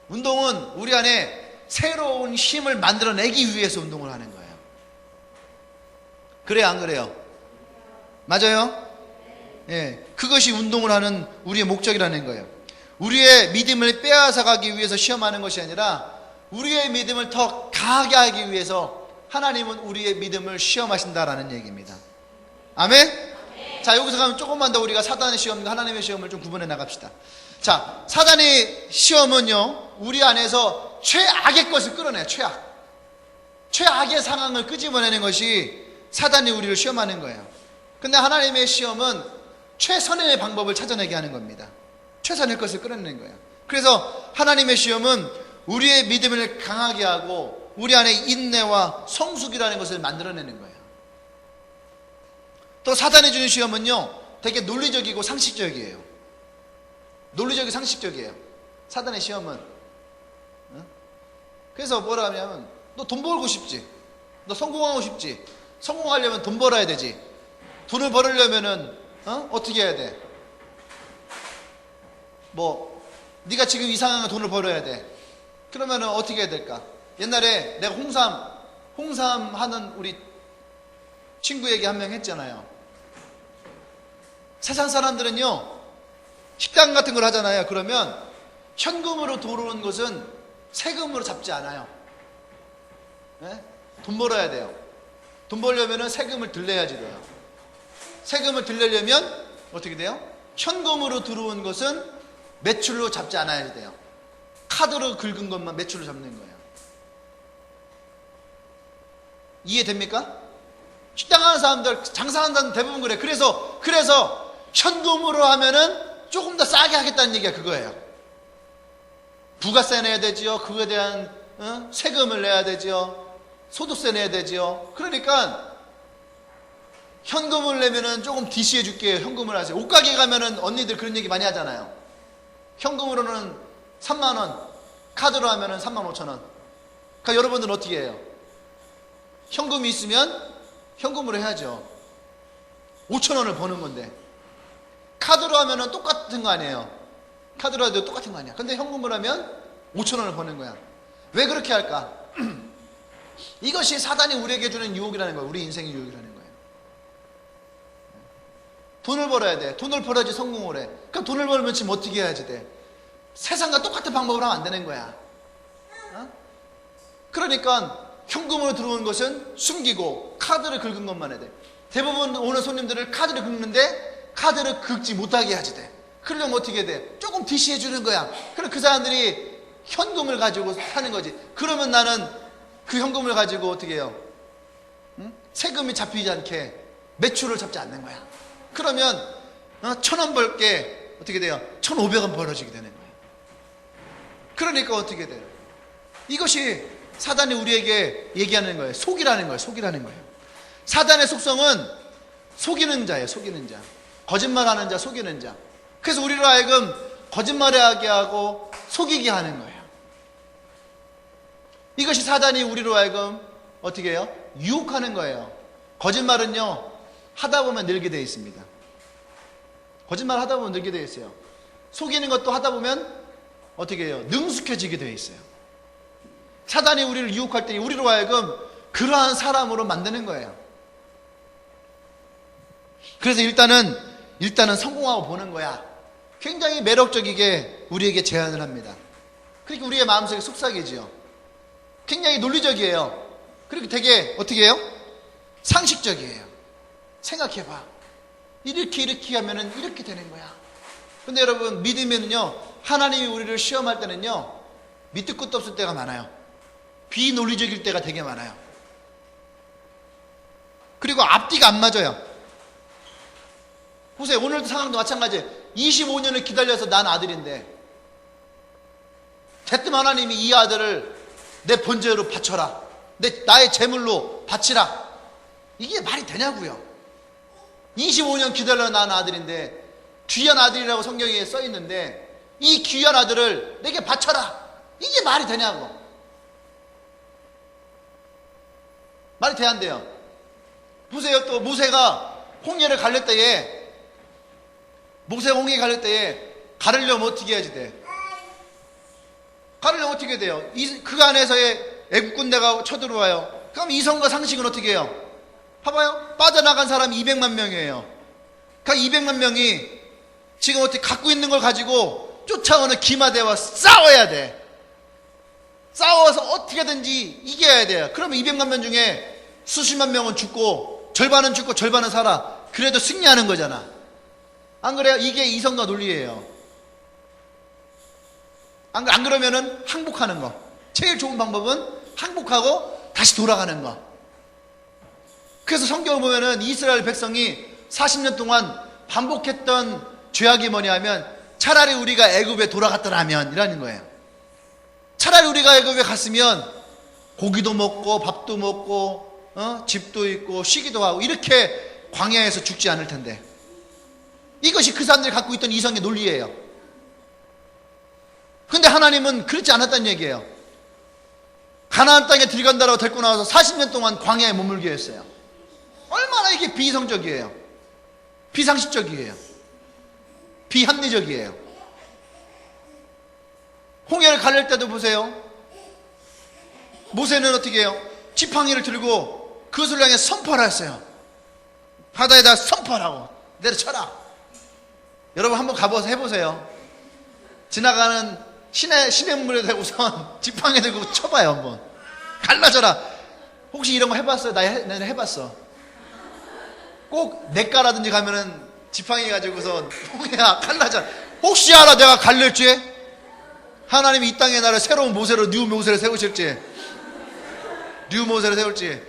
운동은 우리 안에 새로운 힘을 만들어내기 위해서 운동을 하는 거예요. 그래요, 안 그래요? 맞아요? 예, 그것이 운동을 하는 우리의 목적이라는 거예요. 우리의 믿음을 빼앗아가기 위해서 시험하는 것이 아니라 우리의 믿음을 더 강하게 하기 위해서 하나님은 우리의 믿음을 시험하신다라는 얘기입니다. 아멘? 자, 여기서 가면 조금만 더 우리가 사단의 시험과 하나님의 시험을 좀 구분해 나갑시다. 자, 사단의 시험은요, 우리 안에서 최악의 것을 끌어내요. 최악의 상황을 끄집어내는 것이 사단이 우리를 시험하는 거예요. 근데 하나님의 시험은 최선의 방법을 찾아내게 하는 겁니다. 최선의 것을 끌어내는 거예요. 그래서 하나님의 시험은 우리의 믿음을 강하게 하고 우리 안에 인내와 성숙이라는 것을 만들어내는 거예요. 또 사단이 주는 시험은요, 되게 논리적이고 상식적이에요. 논리적이고 상식적이에요. 사단의 시험은. 그래서 뭐라 하냐면, 너 돈 벌고 싶지? 너 성공하고 싶지? 성공하려면 돈 벌어야 되지. 돈을 벌으려면은 어떻게 해야 돼? 네가 지금 이상한 돈을 벌어야 돼. 그러면은 어떻게 해야 될까? 옛날에 내가 홍삼 하는 우리 친구에게 한 명 했잖아요. 세상 사람들은요, 식당 같은 걸 하잖아요. 그러면 현금으로 들어오는 것은 세금으로 잡지 않아요. 네? 돈 벌어야 돼요. 돈 벌려면 세금을 들려야지 돼요. 세금을 들려려면 어떻게 돼요? 현금으로 들어온 것은 매출로 잡지 않아야 돼요. 카드로 긁은 것만 매출로 잡는 거예요. 이해됩니까? 식당 하는 사람들, 장사하는 사람들 대부분 그래. 그래서 현금으로 하면은 조금 더 싸게 하겠다는 얘기가 그거예요. 부가세 내야 되지요. 그거에 대한 세금을 내야 되지요. 소득세 내야 되지요. 그러니까 현금을 내면은 조금 DC해 줄게요. 현금을 하세요. 옷가게 가면은 언니들 그런 얘기 많이 하잖아요. 현금으로는 3만 원, 카드로 하면은 3만 5천 원. 그러니까 여러분들은 어떻게 해요? 현금이 있으면 현금으로 해야죠. 5천 원을 버는 건데. 카드로 하면은 똑같은 거 아니에요. 카드로 해도 똑같은 거 아니야. 근데 현금으로 하면 5천 원을 버는 거야. 왜 그렇게 할까? 이것이 사단이 우리에게 주는 유혹이라는 거예요. 우리 인생의 유혹이라는 거예요. 돈을 벌어야 돼. 돈을 벌어야지 성공을 해. 그럼 돈을 벌면 지금 어떻게 해야지 돼? 세상과 똑같은 방법으로 하면 안 되는 거야. 그러니까 현금으로 들어오는 것은 숨기고 카드를 긁은 것만 해야 돼. 대부분 오는 손님들을 카드를 긁는데 카드를 긁지 못하게 해야지 돼. 그러려면 어떻게 해야 돼? 조금 DC해 주는 거야. 그럼 그 사람들이 현금을 가지고 사는 거지. 그러면 나는 그 현금을 가지고 어떻게 해요? 세금이 잡히지 않게 매출을 잡지 않는 거야. 그러면 1,000원 벌게 어떻게 돼요? 1,500원 벌어지게 되는 거예요. 그러니까 어떻게 돼요? 이것이 사단이 우리에게 얘기하는 거예요. 속이라는 거예요. 속이라는 거예요. 사단의 속성은 속이는 자예요. 속이는 자. 거짓말하는 자, 속이는 자. 그래서 우리로 하여금 거짓말하게 하고 속이게 하는 거예요. 이것이 사단이 우리로 하여금 어떻게 해요? 유혹하는 거예요. 거짓말은요, 하다 보면 늘게 되어 있습니다. 거짓말 하다 보면 늘게 되어 있어요. 속이는 것도 하다 보면 어떻게 해요? 능숙해지게 되어 있어요. 사단이 우리를 유혹할 때 우리로 하여금 그러한 사람으로 만드는 거예요. 그래서 일단은 성공하고 보는 거야. 굉장히 매력적이게 우리에게 제안을 합니다. 그러니까 우리의 마음속에 속삭이지요. 굉장히 논리적이에요. 그리고 되게 어떻게 해요? 상식적이에요. 생각해봐. 이렇게 하면은 이렇게 되는 거야. 근데 여러분, 믿으면은요, 하나님이 우리를 시험할 때는요, 밑도 끝도 없을 때가 많아요. 비논리적일 때가 되게 많아요. 그리고 앞뒤가 안 맞아요. 보세요. 오늘도 상황도 마찬가지예요. 25년을 기다려서 난 아들인데 대뜸 하나님이 이 아들을 내 번제로 바쳐라, 나의 제물로 바치라. 이게 말이 되냐고요. 25년 기다려 난 아들인데, 귀한 아들이라고 성경에 써 있는데 이 귀한 아들을 내게 바쳐라. 이게 말이 되냐고. 말이 돼야 안 돼요. 보세요. 또 모세가 홍해를 갈릴 때에, 가르려면 어떻게 해야지 돼? 가르려면 어떻게 돼요? 그 안에서의 애국 군대가 쳐들어와요. 그럼 이성과 상식은 어떻게 해요? 봐봐요. 빠져나간 사람이 200만 명이에요. 그 200만 명이 지금 어떻게 갖고 있는 걸 가지고 쫓아오는 기마대와 싸워야 돼. 싸워서 어떻게든지 이겨야 돼요. 그러면 200만 명 중에 수십만 명은 죽고 절반은 살아. 그래도 승리하는 거잖아. 안 그래요? 이게 이성과 논리예요. 안 그러면은 항복하는 거. 제일 좋은 방법은 항복하고 다시 돌아가는 거. 그래서 성경을 보면은 이스라엘 백성이 40년 동안 반복했던 죄악이 뭐냐면, 차라리 우리가 애굽에 돌아갔더라면 이라는 거예요. 차라리 우리가 애굽에 갔으면 고기도 먹고 밥도 먹고 집도 있고 쉬기도 하고 이렇게 광야에서 죽지 않을 텐데. 이것이 그 사람들이 갖고 있던 이성의 논리예요. 근데 하나님은 그렇지 않았다는 얘기예요. 가나안 땅에 들어간다라고 데리고 나와서 40년 동안 광야에 머물게 했어요. 얼마나 이게 비이성적이에요. 비상식적이에요. 비합리적이에요. 홍해를 가릴 때도 보세요. 모세는 어떻게 해요? 지팡이를 들고 그것을 향해 선포를 했어요. 바다에다 선포하라고. 내려쳐라. 여러분 한번 가보서 해보세요. 지나가는 시냇물에 대고선 지팡이 들고 쳐봐요. 한번 갈라져라. 혹시 이런 거 해봤어요? 나는 해봤어. 꼭 냇가라든지 가면은 지팡이 가지고선 홍해야 갈라져. 혹시 알아 내가 갈릴지? 하나님이 이 땅에 나를 새로운 모세로, 뉴 모세를 세우실지, 뉴 모세를 세울지.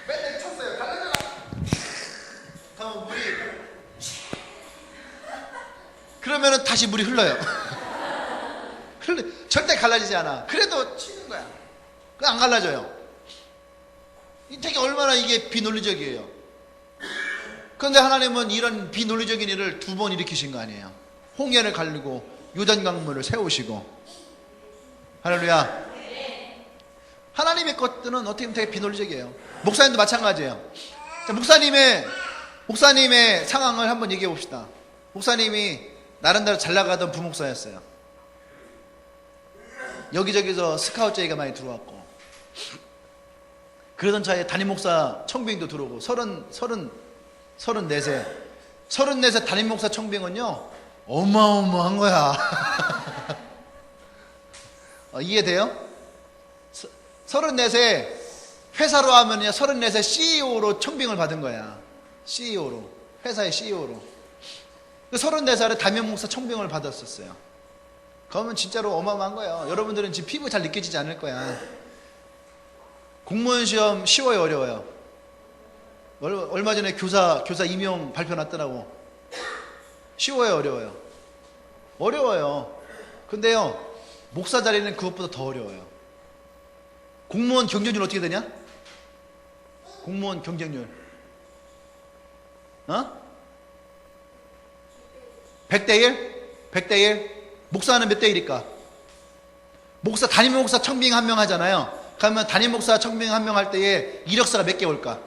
맨날 쳤어요. 갈라져라. 그러면 물이, 그러면은 다시 물이 흘러요. 절대 갈라지지 않아. 그래도 치는 거야. 그거 안 갈라져요. 이 되게 얼마나 이게 비논리적이에요. 그런데 하나님은 이런 비논리적인 일을 2번 일으키신 거 아니에요. 홍해를 가르고 요단강물을 세우시고. 할렐루야. 하나님의 것들은 어떻게 보면 되게 비논리적이에요. 목사님도 마찬가지예요. 자, 목사님의 상황을 한번 얘기해 봅시다. 목사님이 나름대로 잘 나가던 부목사였어요. 여기저기서 스카우트 제의가 많이 들어왔고, 그러던 차에 담임 목사 청빙도 들어오고, 34세 담임 목사 청빙은요 어마어마한 거야. 이해돼요? 34세 회사로 하면요 34세 CEO로 청빙을 받은 거야. CEO로, 회사의 CEO로. 34살에 담임 목사 청빙을 받았었어요. 그러면 진짜로 어마어마한 거예요. 여러분들은 지금 피부 잘 느껴지지 않을 거야. 공무원 시험 쉬워요, 어려워요? 얼마 전에 교사 임용 발표 났더라고. 쉬워요, 어려워요? 어려워요. 근데요, 목사 자리는 그것보다 더 어려워요. 공무원 경쟁률 어떻게 되냐? 공무원 경쟁률 100대1? 100대1? 목사는 몇 대 1일까? 담임 목사 청빙 한 명 하잖아요. 그러면 담임 목사 청빙 한 명 할 때에 이력서가 몇 개 올까?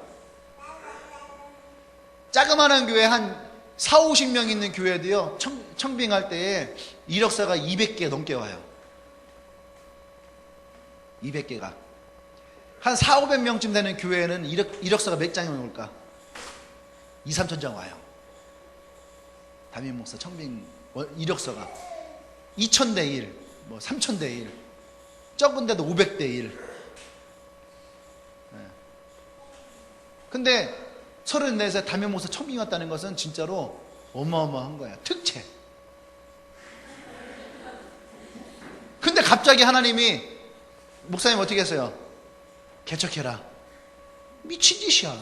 자그마한 교회 한 4, 50명 있는 교회도요, 청빙할 때에 이력서가 200개 넘게 와요. 200개가. 한 4, 500명쯤 되는 교회에는 이력서가 몇 장이 올까? 2, 3천 장 와요. 담임 목사 청빙 이력서가 2,000대 1, 3,000대 1, 적은 데도 500대 1. 근데 34세 담임 목사 처음 왔다는 것은 진짜로 어마어마한 거야. 특채. 근데 갑자기 하나님이 목사님 어떻게 했어요? 개척해라. 미친 짓이야.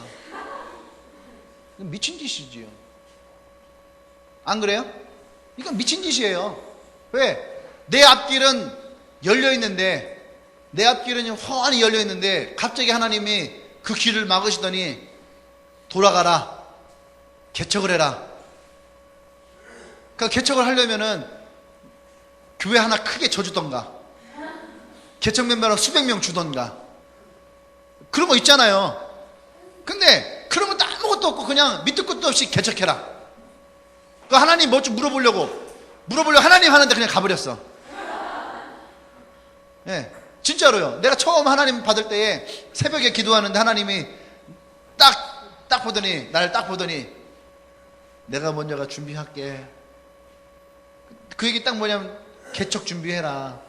미친 짓이지요. 안 그래요? 이건 미친 짓이에요. 왜? 내 앞길은 열려 있는데, 내 앞길은 훤히 열려 있는데 갑자기 하나님이 그 길을 막으시더니 돌아가라. 개척을 해라. 그러니까 개척을 하려면은 교회 하나 크게 져주던가, 개척 멤버를 수백 명 주던가, 그런 거 있잖아요. 근데 그런 것도 아무것도 없고 그냥 밑도 끝도 없이 개척해라. 그 하나님 뭐 좀 물어보려고 하나님 하는데 그냥 가버렸어. 예, 진짜로요. 내가 처음 하나님 받을 때에 새벽에 기도하는데 하나님이 딱 보더니, 나를 딱 보더니 내가 먼저가 준비할게. 그 얘기 딱 뭐냐면 개척 준비해라.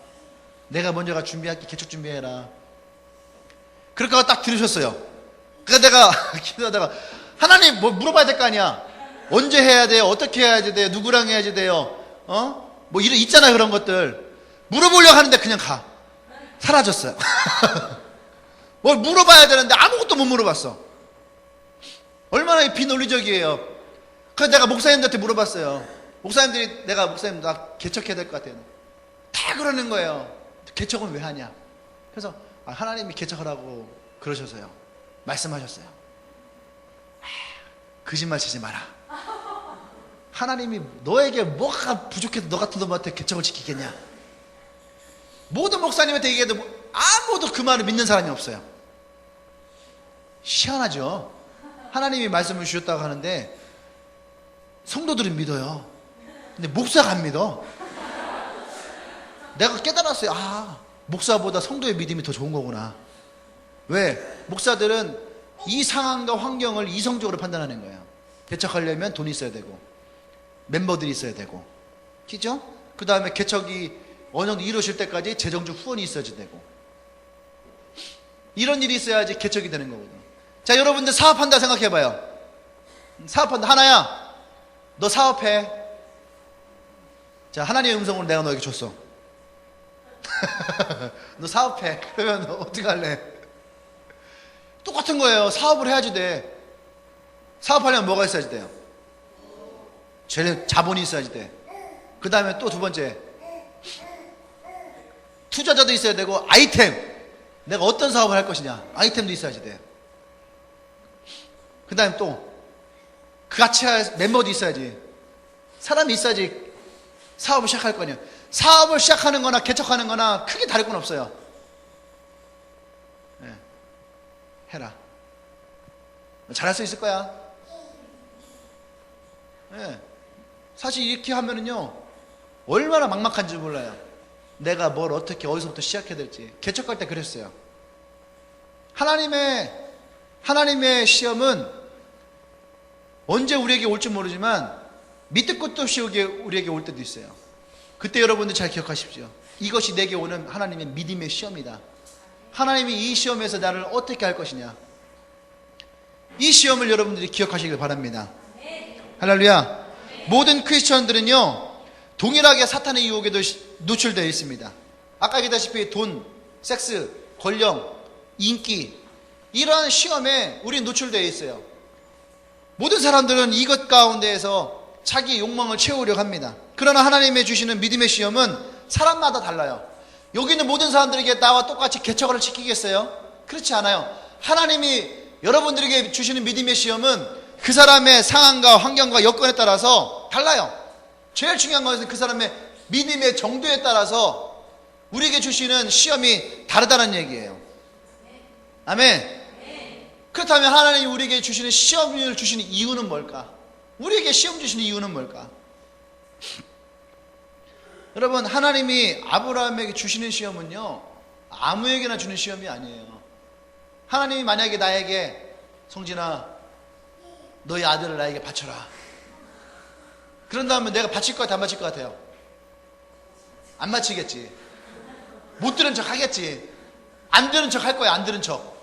내가 먼저가 준비할게. 개척 준비해라. 그렇게 하고 딱 들으셨어요. 그래서 내가 기도하다가 하나님 뭐 물어봐야 될 거 아니야. 언제 해야 돼요? 어떻게 해야 돼요? 누구랑 해야지 돼요? 뭐 이런 있잖아요. 그런 것들 물어보려고 하는데 그냥 가. 사라졌어요. 뭘 물어봐야 되는데 아무것도 못 물어봤어. 얼마나 비논리적이에요. 그래서 내가 목사님들한테 물어봤어요. 목사님들이 목사님 나 개척해야 될 것 같아요. 다 그러는 거예요. 개척은 왜 하냐? 그래서 하나님이 개척하라고 그러셔서요. 말씀하셨어요. 거짓말 치지 마라. 하나님이 너에게 뭐가 부족해도 너 같은 놈한테 개척을 지키겠냐? 모든 목사님한테 얘기해도 아무도 그 말을 믿는 사람이 없어요. 희한하죠? 하나님이 말씀을 주셨다고 하는데 성도들은 믿어요. 근데 목사가 안 믿어. 내가 깨달았어요. 목사보다 성도의 믿음이 더 좋은 거구나. 왜? 목사들은 이 상황과 환경을 이성적으로 판단하는 거예요. 개척하려면 돈이 있어야 되고 멤버들이 있어야 되고, 그죠? 그 다음에 개척이 어느 정도 이루어질 때까지 재정적 후원이 있어야지 되고, 이런 일이 있어야지 개척이 되는 거거든. 자, 여러분들 사업한다 생각해봐요. 사업한다. 하나야, 너 사업해. 자, 하나님의 음성으로 내가 너에게 줬어. 너 사업해. 그러면 너 어떻게 할래? 똑같은 거예요. 사업을 해야지 돼. 사업하려면 뭐가 있어야지 돼요? 제일 자본이 있어야지 돼. 그 다음에 또 두 번째, 투자자도 있어야 되고, 아이템. 내가 어떤 사업을 할 것이냐. 아이템도 있어야지 돼. 그 다음에 또 그 같이 할 멤버도 있어야지. 사람이 있어야지 사업을 시작할 거 아니야. 사업을 시작하는 거나 개척하는 거나 크게 다를 건 없어요. 네. 해라. 잘할 수 있을 거야. 네. 사실 이렇게 하면은요, 얼마나 막막한지 몰라요. 내가 뭘 어떻게 어디서부터 시작해야 될지. 개척할 때 그랬어요. 하나님의 시험은 언제 우리에게 올지 모르지만 밑도 끝도 없이 우리에게 올 때도 있어요. 그때 여러분들 잘 기억하십시오. 이것이 내게 오는 하나님의 믿음의 시험이다. 하나님이 이 시험에서 나를 어떻게 할 것이냐. 이 시험을 여러분들이 기억하시길 바랍니다. 할렐루야. 모든 크리스천들은요, 동일하게 사탄의 유혹에도 노출되어 있습니다. 아까 얘기했다시피 돈, 섹스, 권력, 인기, 이러한 시험에 우리는 노출되어 있어요. 모든 사람들은 이것 가운데에서 자기 욕망을 채우려고 합니다. 그러나 하나님의 주시는 믿음의 시험은 사람마다 달라요. 여기 있는 모든 사람들에게 나와 똑같이 개척을 지키겠어요? 그렇지 않아요. 하나님이 여러분들에게 주시는 믿음의 시험은 그 사람의 상황과 환경과 여건에 따라서 달라요. 제일 중요한 것은 그 사람의 믿음의 정도에 따라서 우리에게 주시는 시험이 다르다는 얘기예요. 아멘. 그렇다면 하나님이 우리에게 주시는 시험을 주시는 이유는 뭘까? 우리에게 시험 주시는 이유는 뭘까? 여러분, 하나님이 아브라함에게 주시는 시험은요, 아무에게나 주는 시험이 아니에요. 하나님이 만약에 나에게, 성진아, 너희 아들을 나에게 바쳐라. 그런 다음에 내가 바칠 것 같아, 안 바칠 것 같아요? 안 바치겠지. 못 들은 척 하겠지. 안 들은 척 할 거야, 안 들은 척.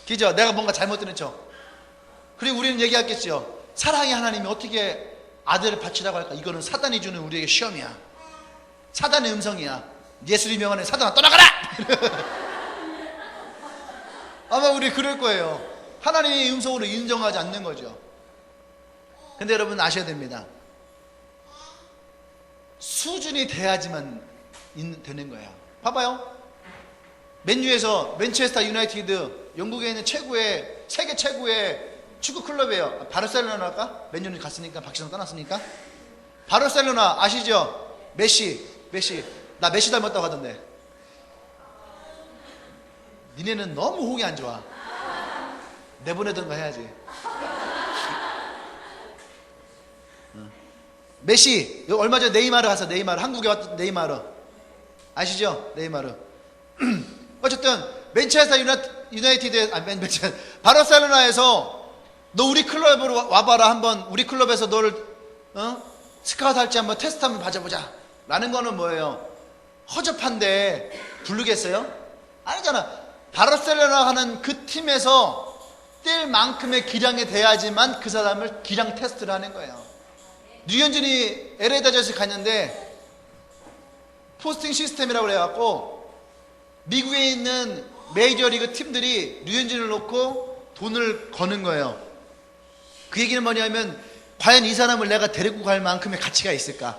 그죠? 내가 뭔가 잘못 들은 척. 그리고 우리는 얘기하겠죠. 사랑의 하나님이 어떻게 아들을 바치라고 할까? 이거는 사단이 주는 우리에게 시험이야. 사단의 음성이야. 예수님 명하는 사단아 떠나가라! 아마 우리 그럴 거예요. 하나님의 음성으로 인정하지 않는 거죠. 근데 여러분 아셔야 됩니다. 수준이 돼야지만 되는 거야. 봐봐요. 맨유에서 맨체스터 유나이티드, 영국에 있는 최고의, 세계 최고의 축구 클럽이에요. 바르셀로나일까? 맨유는 갔으니까, 박지성 떠났으니까. 바르셀로나 아시죠? 메시. 나 메시 닮았다고 하던데. 니네는 너무 호응이 안 좋아. 내보내든가 해야지. 메시, 얼마 전에 네이마르 가서 네이마르, 한국에 왔던 네이마르. 아시죠? 네이마르. 어쨌든, 맨체스터 유나이티드, 바르셀로나에서 너 우리 클럽으로 와봐라. 한번 우리 클럽에서 너를, 스카우트 할지 한번 테스트 한번 봐보자. 라는 거는 뭐예요? 허접한데, 부르겠어요? 아니잖아. 바르셀로나 하는 그 팀에서 뛸 만큼의 기량이 돼야지만 그 사람을 기량 테스트를 하는 거예요. 류현진이 LA 다저스에 갔는데 포스팅 시스템이라고 그래갖고 미국에 있는 메이저리그 팀들이 류현진을 놓고 돈을 거는 거예요. 그 얘기는 뭐냐면 과연 이 사람을 내가 데리고 갈 만큼의 가치가 있을까?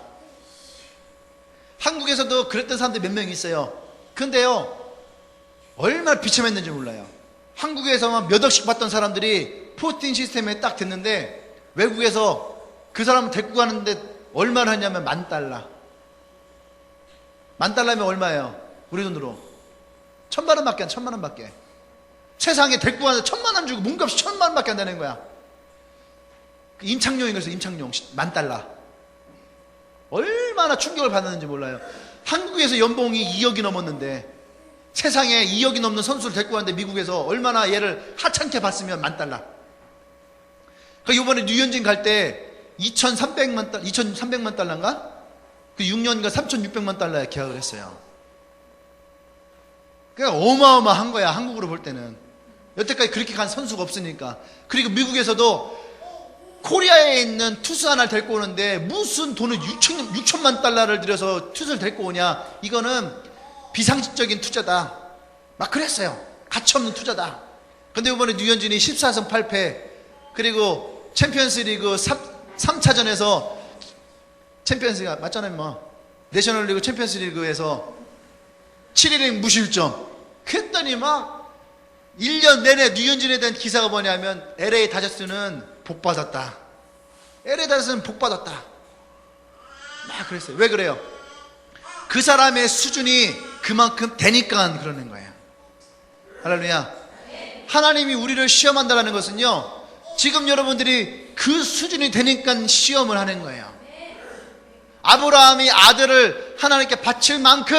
한국에서도 그랬던 사람들 몇 명 있어요. 근데요 얼마나 비참했는지 몰라요. 한국에서만 몇 억씩 받던 사람들이 포스팅 시스템에 딱 됐는데 외국에서 그 사람을 데리고 가는데 얼마나 하냐면 $10,000. $10,000면 얼마예요? 우리 돈으로 1,000,000원밖에 안, 1,000,000원밖에. 세상에 데리고 가는데 1,000,000원 주고 몸값이 1,000,000원밖에 안 되는 거야. 임창용인 거였어. 임창용 $10,000. 얼마나 충격을 받았는지 몰라요. 한국에서 연봉이 2억이 넘었는데 세상에 2억이 넘는 선수를 데리고 가는데 미국에서 얼마나 얘를 하찮게 봤으면 $10,000. 그 이번에 류현진 갈 때 2,300만 달러인가? 그 6년간 3,600만 달러에 계약을 했어요. 그러니까 어마어마한 거야, 한국으로 볼 때는. 여태까지 그렇게 간 선수가 없으니까. 그리고 미국에서도 코리아에 있는 투수 하나를 데리고 오는데 무슨 돈을 6천만 달러를 들여서 투수를 데리고 오냐. 이거는 비상식적인 투자다. 막 그랬어요. 가치없는 투자다. 근데 이번에 류현진이 14승 8패 그리고 챔피언스 리그 3차전에서 챔피언스가 맞잖아요. 뭐 내셔널리그 챔피언스 리그에서 7이닝 무실점. 그랬더니 막 1년 내내 류현진에 대한 기사가 뭐냐면 LA 다저스는 복받았다. LA 다저스는 복받았다. 막 그랬어요. 왜 그래요? 그 사람의 수준이 그만큼 되니까 그러는 거예요. 할렐루야. 하나님이 우리를 시험한다는 것은요, 지금 여러분들이 그 수준이 되니까 시험을 하는 거예요. 아브라함이 아들을 하나님께 바칠 만큼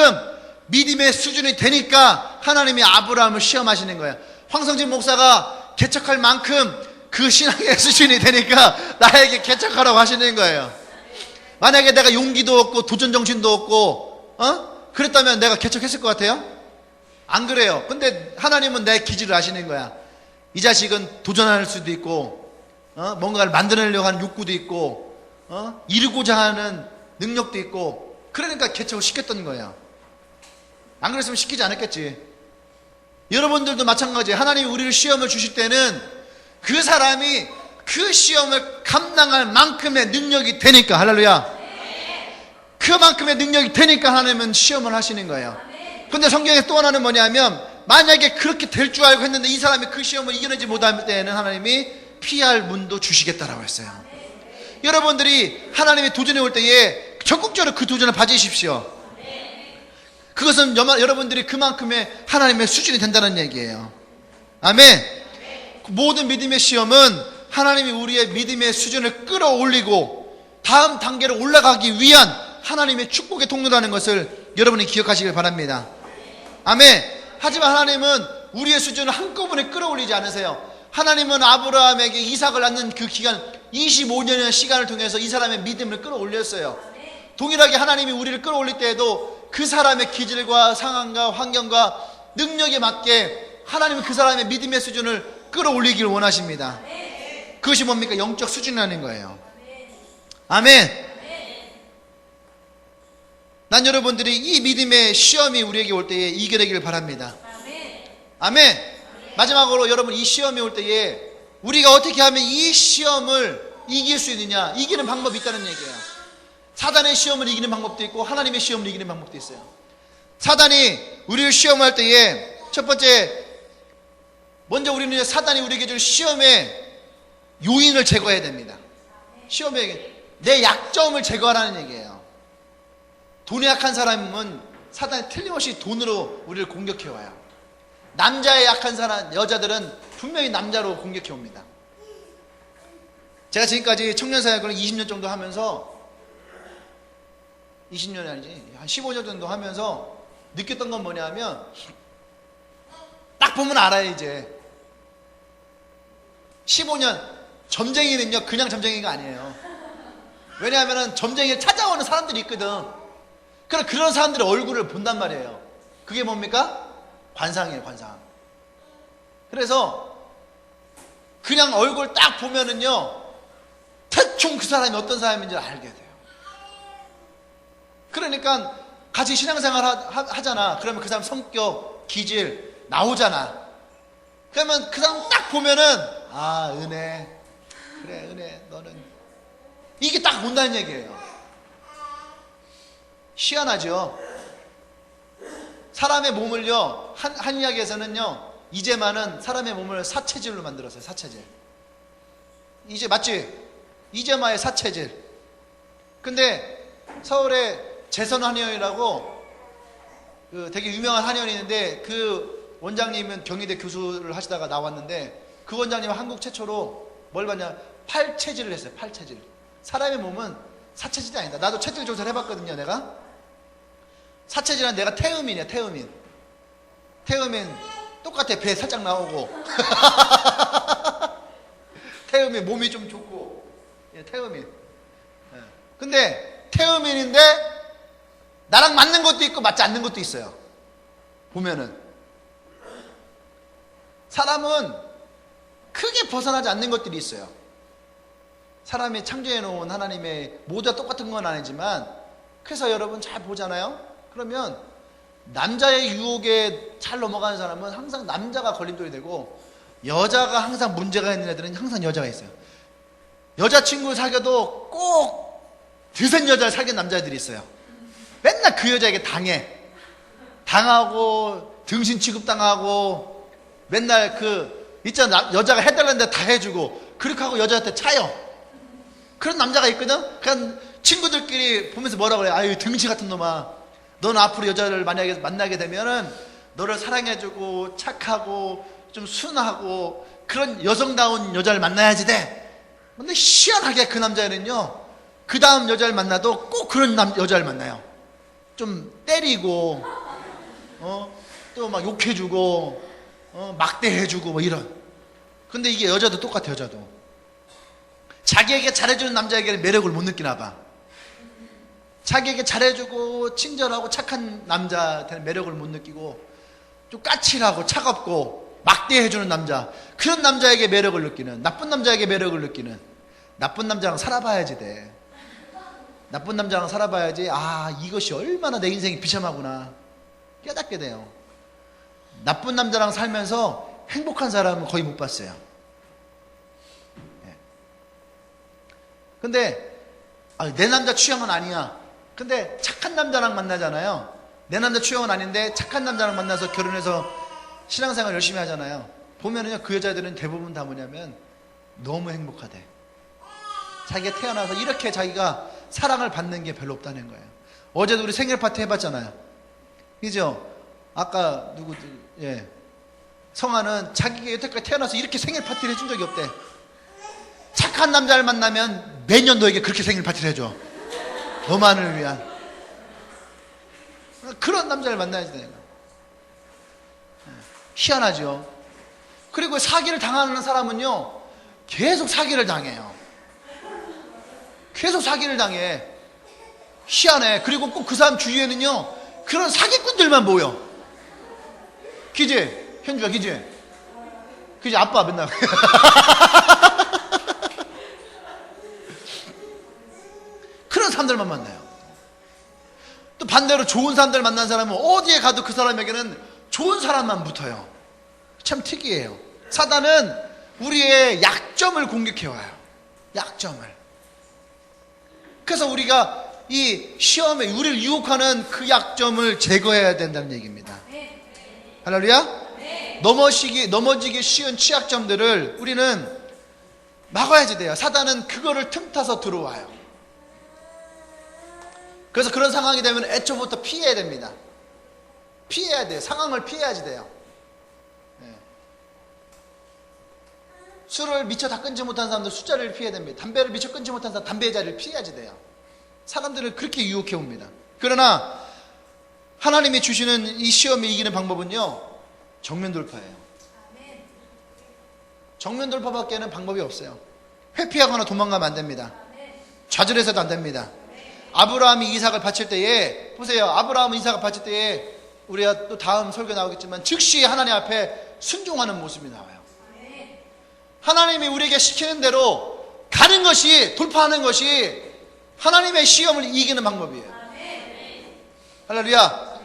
믿음의 수준이 되니까 하나님이 아브라함을 시험하시는 거예요. 황성진 목사가 개척할 만큼 그 신앙의 수준이 되니까 나에게 개척하라고 하시는 거예요. 만약에 내가 용기도 없고 도전정신도 없고 그랬다면 내가 개척했을 것 같아요? 안 그래요. 근데 하나님은 내 기질을 아시는 거야. 이 자식은 도전할 수도 있고 뭔가를 만들어내려고 하는 욕구도 있고 이루고자 하는 능력도 있고, 그러니까 개척을 시켰던 거예요. 안 그랬으면 시키지 않았겠지. 여러분들도 마찬가지예요. 하나님이 우리를 시험을 주실 때는 그 사람이 그 시험을 감당할 만큼의 능력이 되니까, 할렐루야, 그만큼의 능력이 되니까 하나님은 시험을 하시는 거예요. 근데 성경에 또 하나는 뭐냐면, 만약에 그렇게 될 줄 알고 했는데 이 사람이 그 시험을 이겨내지 못할 때에는 하나님이 피할 문도 주시겠다라고 했어요. 여러분들이 하나님의 도전에 올 때에 적극적으로 그 도전을 받으십시오. 그것은 여러분들이 그만큼의 하나님의 수준이 된다는 얘기예요. 아멘. 모든 믿음의 시험은 하나님이 우리의 믿음의 수준을 끌어올리고 다음 단계로 올라가기 위한 하나님의 축복의 통로라는 것을 여러분이 기억하시길 바랍니다. 아멘. 하지만 하나님은 우리의 수준을 한꺼번에 끌어올리지 않으세요. 하나님은 아브라함에게 이삭을 낳는 그 기간 25년의 시간을 통해서 이 사람의 믿음을 끌어올렸어요. 동일하게 하나님이 우리를 끌어올릴 때에도 그 사람의 기질과 상황과 환경과 능력에 맞게 하나님은 그 사람의 믿음의 수준을 끌어올리기를 원하십니다. 그것이 뭡니까? 영적 수준이라는 거예요. 아멘. 난 여러분들이 이 믿음의 시험이 우리에게 올 때에 이겨내기를 바랍니다. 아멘. 마지막으로 여러분, 이 시험이 올 때에 우리가 어떻게 하면 이 시험을 이길 수 있느냐, 이기는 방법이 있다는 얘기예요. 사단의 시험을 이기는 방법도 있고 하나님의 시험을 이기는 방법도 있어요. 사단이 우리를 시험할 때에 첫 번째, 먼저 우리는 사단이 우리에게 줄 시험의 요인을 제거해야 됩니다. 시험의 내 약점을 제거하라는 얘기예요. 돈이 약한 사람은 사단이 틀림없이 돈으로 우리를 공격해와요. 남자의 약한 사람, 여자들은 분명히 남자로 공격해옵니다. 제가 지금까지 청년사역을 20년 정도 하면서, 20년이 아니지, 한 15년 정도 하면서 느꼈던 건 뭐냐면, 딱 보면 알아요. 이제 15년, 점쟁이는요 그냥 점쟁이가 아니에요. 왜냐하면 점쟁이를 찾아오는 사람들이 있거든. 그런 사람들의 얼굴을 본단 말이에요. 그게 뭡니까? 관상이에요, 관상. 그래서 그냥 얼굴 딱 보면은요 대충 그 사람이 어떤 사람인지 알게 돼요. 그러니까 같이 신앙생활 하잖아. 그러면 그 사람 성격, 기질 나오잖아. 그러면 그 사람 딱 보면은, 아, 은혜, 그래, 은혜, 너는, 이게 딱 온다는 얘기예요. 희한하죠. 사람의 몸을요, 한의학에서는요, 이재만은 사람의 몸을 사체질로 만들었어요. 사체질. 이제 맞지? 이재마의 사체질. 근데 서울에 재선 한의원이라고 그 되게 유명한 한의원이 있는데, 그 원장님은 경희대 교수를 하시다가 나왔는데, 그 원장님은 한국 최초로 뭘 봤냐? 팔체질을 했어요. 팔체질. 사람의 몸은 사체질이 아니다. 나도 체질 조사를 해봤거든요. 내가 사체질은 내가 태음인이야. 태음인 똑같아. 배 살짝 나오고 태음인 몸이 좀 좋고, 예, 태음인. 예. 근데 태음인인데 나랑 맞는 것도 있고 맞지 않는 것도 있어요. 보면은 사람은 크게 벗어나지 않는 것들이 있어요. 사람이 창조해 놓은 하나님의 모두가 똑같은 건 아니지만, 그래서 여러분 잘 보잖아요. 그러면 남자의 유혹에 잘 넘어가는 사람은 항상 남자가 걸림돌이 되고, 여자가 항상 문제가 있는 애들은 항상 여자가 있어요. 여자친구 사귀어도 꼭 드센 여자를 사귀는 남자애들이 있어요. 맨날 그 여자에게 당하고 등신 취급당하고, 맨날 그 있잖아, 여자가 해달라는 데 다 해주고, 그렇게 하고 여자한테 차요. 그런 남자가 있거든. 그냥 친구들끼리 보면서 뭐라 그래? 아유, 등치 같은 놈아, 너는 앞으로 여자를 만약에 만나게 되면은 너를 사랑해주고 착하고 좀 순하고 그런 여성다운 여자를 만나야지 돼. 근데 희한하게 그 남자애는요, 그 다음 여자를 만나도 꼭 그런 여자를 만나요. 좀 때리고, 또 막 욕해주고, 막대해주고 뭐 이런. 근데 이게 여자도 똑같아. 여자도 자기에게 잘해주는 남자에게는 매력을 못 느끼나 봐. 자기에게 잘해주고 친절하고 착한 남자한테는 매력을 못 느끼고, 좀 까칠하고 차갑고 막대해주는 남자, 그런 남자에게 매력을 느끼는, 나쁜 남자에게 매력을 느끼는, 나쁜 남자랑 살아봐야지 돼. 나쁜 남자랑 살아봐야지, 아, 이것이 얼마나 내 인생이 비참하구나 깨닫게 돼요. 나쁜 남자랑 살면서 행복한 사람은 거의 못 봤어요. 근데 내 남자 취향은 아니야. 근데 착한 남자랑 만나잖아요. 내 남자 취향은 아닌데 착한 남자랑 만나서 결혼해서 신앙생활 열심히 하잖아요. 보면은요, 그 여자들은 대부분 다 뭐냐면 너무 행복하대. 자기가 태어나서 이렇게 자기가 사랑을 받는 게 별로 없다는 거예요. 어제도 우리 생일 파티 해봤잖아요. 그죠? 아까 예, 성아는 자기가 여태까지 태어나서 이렇게 생일 파티를 해준 적이 없대. 착한 남자를 만나면 매년 너에게 그렇게 생일 파티를 해줘. 너만을 위한. 그런 남자를 만나야지 되는 거야. 희한하죠. 그리고 사기를 당하는 사람은요, 계속 사기를 당해요. 계속 사기를 당해. 희한해. 그리고 꼭 그 사람 주위에는요, 그런 사기꾼들만 모여. 기지? 현주야, 기지? 아빠 맨날 사람들만 만나요. 또 반대로 좋은 사람들 만난 사람은 어디에 가도 그 사람에게는 좋은 사람만 붙어요. 참 특이해요. 사단은 우리의 약점을 공격해와요. 약점을. 그래서 우리가 이 시험에 우리를 유혹하는 그 약점을 제거해야 된다는 얘기입니다. 할렐루야? 넘어지기 쉬운 취약점들을 우리는 막아야지 돼요. 사단은 그거를 틈타서 들어와요. 그래서 그런 상황이 되면 애초부터 피해야 됩니다. 피해야 돼요. 상황을 피해야지 돼요. 술을 미처 다 끊지 못한 사람들 술자리를 피해야 됩니다. 담배를 미처 끊지 못한 사람 담배의 자리를 피해야지 돼요. 사람들을 그렇게 유혹해 옵니다. 그러나 하나님이 주시는 이 시험에 이기는 방법은요, 정면 돌파예요. 정면 돌파밖에는 방법이 없어요. 회피하거나 도망가면 안 됩니다. 좌절해서도 안 됩니다. 아브라함이 이삭을 바칠 때에, 보세요. 아브라함은 이삭을 바칠 때에 우리가 또 다음 설교 나오겠지만 즉시 하나님 앞에 순종하는 모습이 나와요. 하나님이 우리에게 시키는 대로 가는 것이, 돌파하는 것이 하나님의 시험을 이기는 방법이에요. 할렐루야.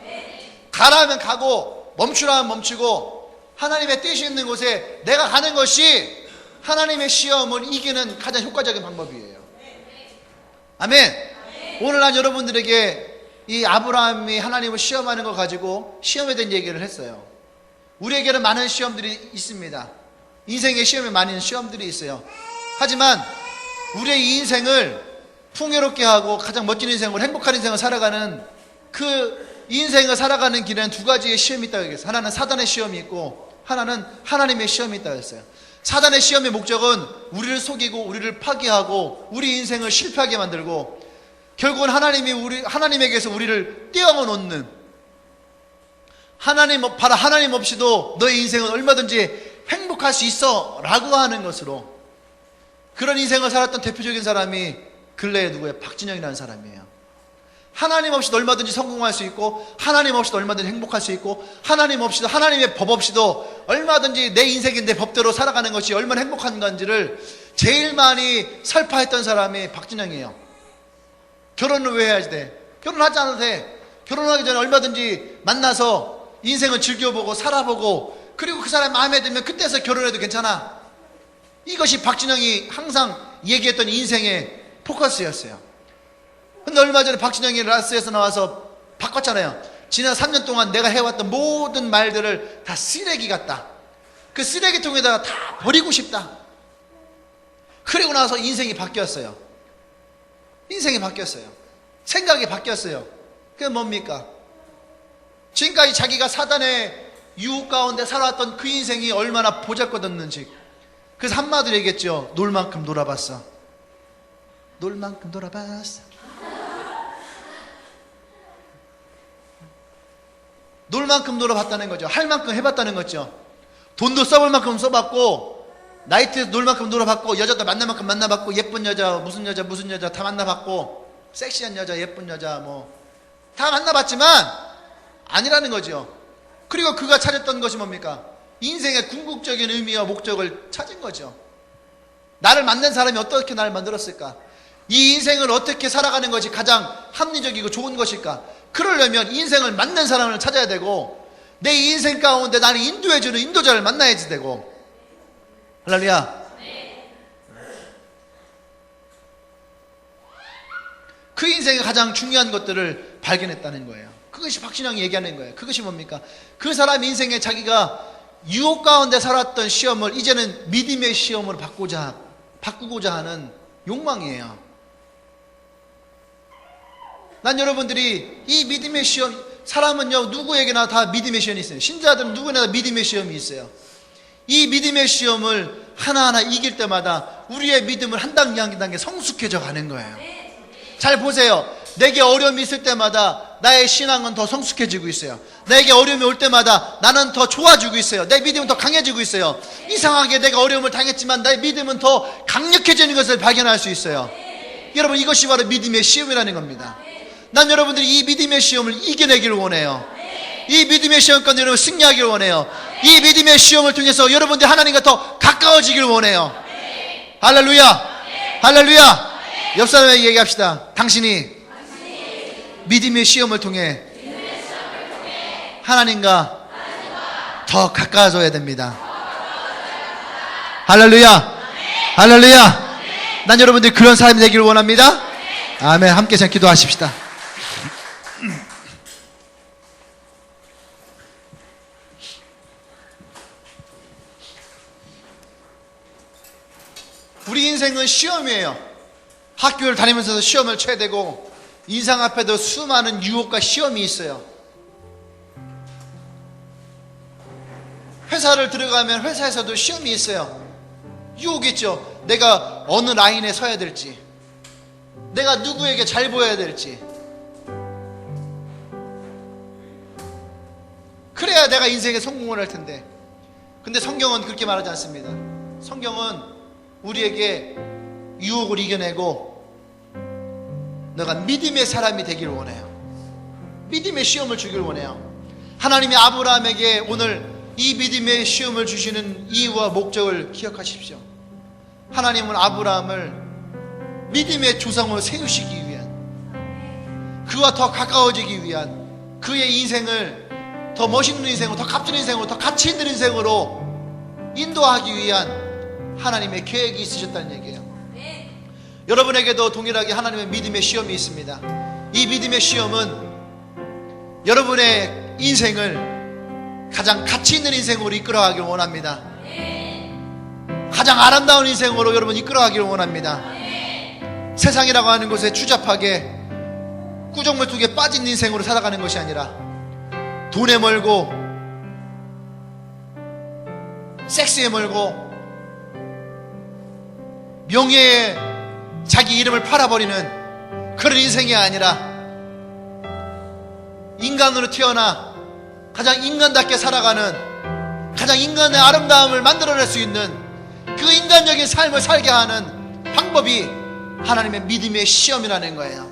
가라면 가고 멈추라면 멈추고 하나님의 뜻이 있는 곳에 내가 가는 것이 하나님의 시험을 이기는 가장 효과적인 방법이에요. 아멘. 오늘 난 여러분들에게 이 아브라함이 하나님을 시험하는 걸 가지고 시험에 대한 얘기를 했어요. 우리에게는 많은 시험들이 있습니다. 인생의 시험에 많은 시험들이 있어요. 하지만 우리의 인생을 풍요롭게 하고 가장 멋진 인생을, 행복한 인생을 살아가는 그 인생을 살아가는 길에는 두 가지의 시험이 있다고 얘기했어요. 하나는 사단의 시험이 있고 하나는 하나님의 시험이 있다고 했어요. 사단의 시험의 목적은 우리를 속이고 우리를 파괴하고 우리 인생을 실패하게 만들고 결국은 하나님에게서 우리를 떼어놓는 바로 하나님 없이도 너의 인생은 얼마든지 행복할 수 있어 라고 하는 것으로 그런 인생을 살았던 대표적인 사람이 근래에 누구예요? 박진영이라는 사람이에요. 하나님 없이도 얼마든지 성공할 수 있고 하나님 없이도 얼마든지 행복할 수 있고 하나님 없이도, 하나님의 법 없이도 얼마든지 내 인생인 내 법대로 살아가는 것이 얼마나 행복한 건지를 제일 많이 설파했던 사람이 박진영이에요. 결혼을 왜 해야지 돼? 결혼하지 않아도 돼. 결혼하기 전에 얼마든지 만나서 인생을 즐겨보고 살아보고 그리고 그 사람 마음에 들면 그때서 결혼해도 괜찮아. 이것이 박진영이 항상 얘기했던 인생의 포커스였어요. 근데 얼마 전에 박진영이 라스에서 나와서 바꿨잖아요. 지난 3년 동안 내가 해왔던 모든 말들을 다 쓰레기 같다. 그 쓰레기통에다가 다 버리고 싶다. 그리고 나서 인생이 바뀌었어요. 인생이 바뀌었어요. 생각이 바뀌었어요. 그게 뭡니까? 지금까지 자기가 사단의 유혹 가운데 살아왔던 그 인생이 얼마나 보잘것없는지. 그래서 한마디로 얘기했죠. 놀 만큼 놀아봤어. 놀 만큼 놀아봤어. 놀 만큼 놀아봤다는 거죠. 할 만큼 해봤다는 거죠. 돈도 써볼 만큼 써봤고 나이트에서 놀 만큼 놀아봤고 여자도 만날 만큼 만나봤고 예쁜 여자 무슨 여자 다 만나봤고 섹시한 여자 예쁜 여자 뭐 다 만나봤지만 아니라는 거죠. 그리고 그가 찾았던 것이 뭡니까? 인생의 궁극적인 의미와 목적을 찾은 거죠. 나를 만난 사람이 어떻게 나를 만들었을까? 이 인생을 어떻게 살아가는 것이 가장 합리적이고 좋은 것일까? 그러려면 인생을 맞는 사람을 찾아야 되고 내 인생 가운데 나를 인도해주는 인도자를 만나야지 되고. 할렐루야. 그 인생의 가장 중요한 것들을 발견했다는 거예요. 그것이 박진영이 얘기하는 거예요. 그것이 뭡니까? 그 사람 인생에 자기가 유혹 가운데 살았던 시험을 이제는 믿음의 시험으로 바꾸고자 하는 욕망이에요. 난 여러분들이 이 믿음의 시험, 사람은요 누구에게나 다 믿음의 시험이 있어요. 신자들은 누구나 다 믿음의 시험이 있어요. 이 믿음의 시험을 하나하나 이길 때마다 우리의 믿음을 한 단계 한 단계 성숙해져 가는 거예요. 잘 보세요. 내게 어려움이 있을 때마다 나의 신앙은 더 성숙해지고 있어요. 내게 어려움이 올 때마다 나는 더 좋아지고 있어요. 내 믿음은 더 강해지고 있어요. 이상하게 내가 어려움을 당했지만 나의 믿음은 더 강력해지는 것을 발견할 수 있어요. 여러분, 이것이 바로 믿음의 시험이라는 겁니다. 난 여러분들이 이 믿음의 시험을 이겨내기를 원해요. 이 믿음의 시험 가운데 여러분 승리하기를 원해요. 이 믿음의 시험을 통해서 여러분들이 하나님과 더 가까워지기를 원해요. 할렐루야. 할렐루야. 옆 사람에게 얘기합시다. 당신이 믿음의 시험을 통해 하나님과 더 가까워져야 됩니다. 할렐루야. 할렐루야. 난 여러분들이 그런 사람이 되기를 원합니다. 아멘. 함께 잘 기도하십시다. 우리 인생은 시험이에요. 학교를 다니면서도 시험을 쳐야 되고, 인상 앞에도 수많은 유혹과 시험이 있어요. 회사를 들어가면 회사에서도 시험이 있어요. 유혹이 있죠. 내가 어느 라인에 서야 될지, 내가 누구에게 잘 보여야 될지, 그래야 내가 인생에 성공을 할 텐데. 근데 성경은 그렇게 말하지 않습니다. 성경은 우리에게 유혹을 이겨내고 너가 믿음의 사람이 되기를 원해요. 믿음의 시험을 주기를 원해요. 하나님이 아브라함에게 오늘 이 믿음의 시험을 주시는 이유와 목적을 기억하십시오. 하나님은 아브라함을 믿음의 조상으로 세우시기 위한, 그와 더 가까워지기 위한, 그의 인생을 더 멋있는 인생으로, 더 값진 인생으로, 더 가치 있는 인생으로 인도하기 위한 하나님의 계획이 있으셨다는 얘기예요. 여러분에게도 동일하게 하나님의 믿음의 시험이 있습니다. 이 믿음의 시험은 여러분의 인생을 가장 가치 있는 인생으로 이끌어가기를 원합니다. 가장 아름다운 인생으로 여러분 이끌어가기를 원합니다. 세상이라고 하는 곳에 추잡하게 꾸정물뚝에 빠진 인생으로 살아가는 것이 아니라 돈에 멀고 섹스에 멀고 명예에 자기 이름을 팔아버리는 그런 인생이 아니라 인간으로 태어나 가장 인간답게 살아가는, 가장 인간의 아름다움을 만들어낼 수 있는 그 인간적인 삶을 살게 하는 방법이 하나님의 믿음의 시험이라는 거예요.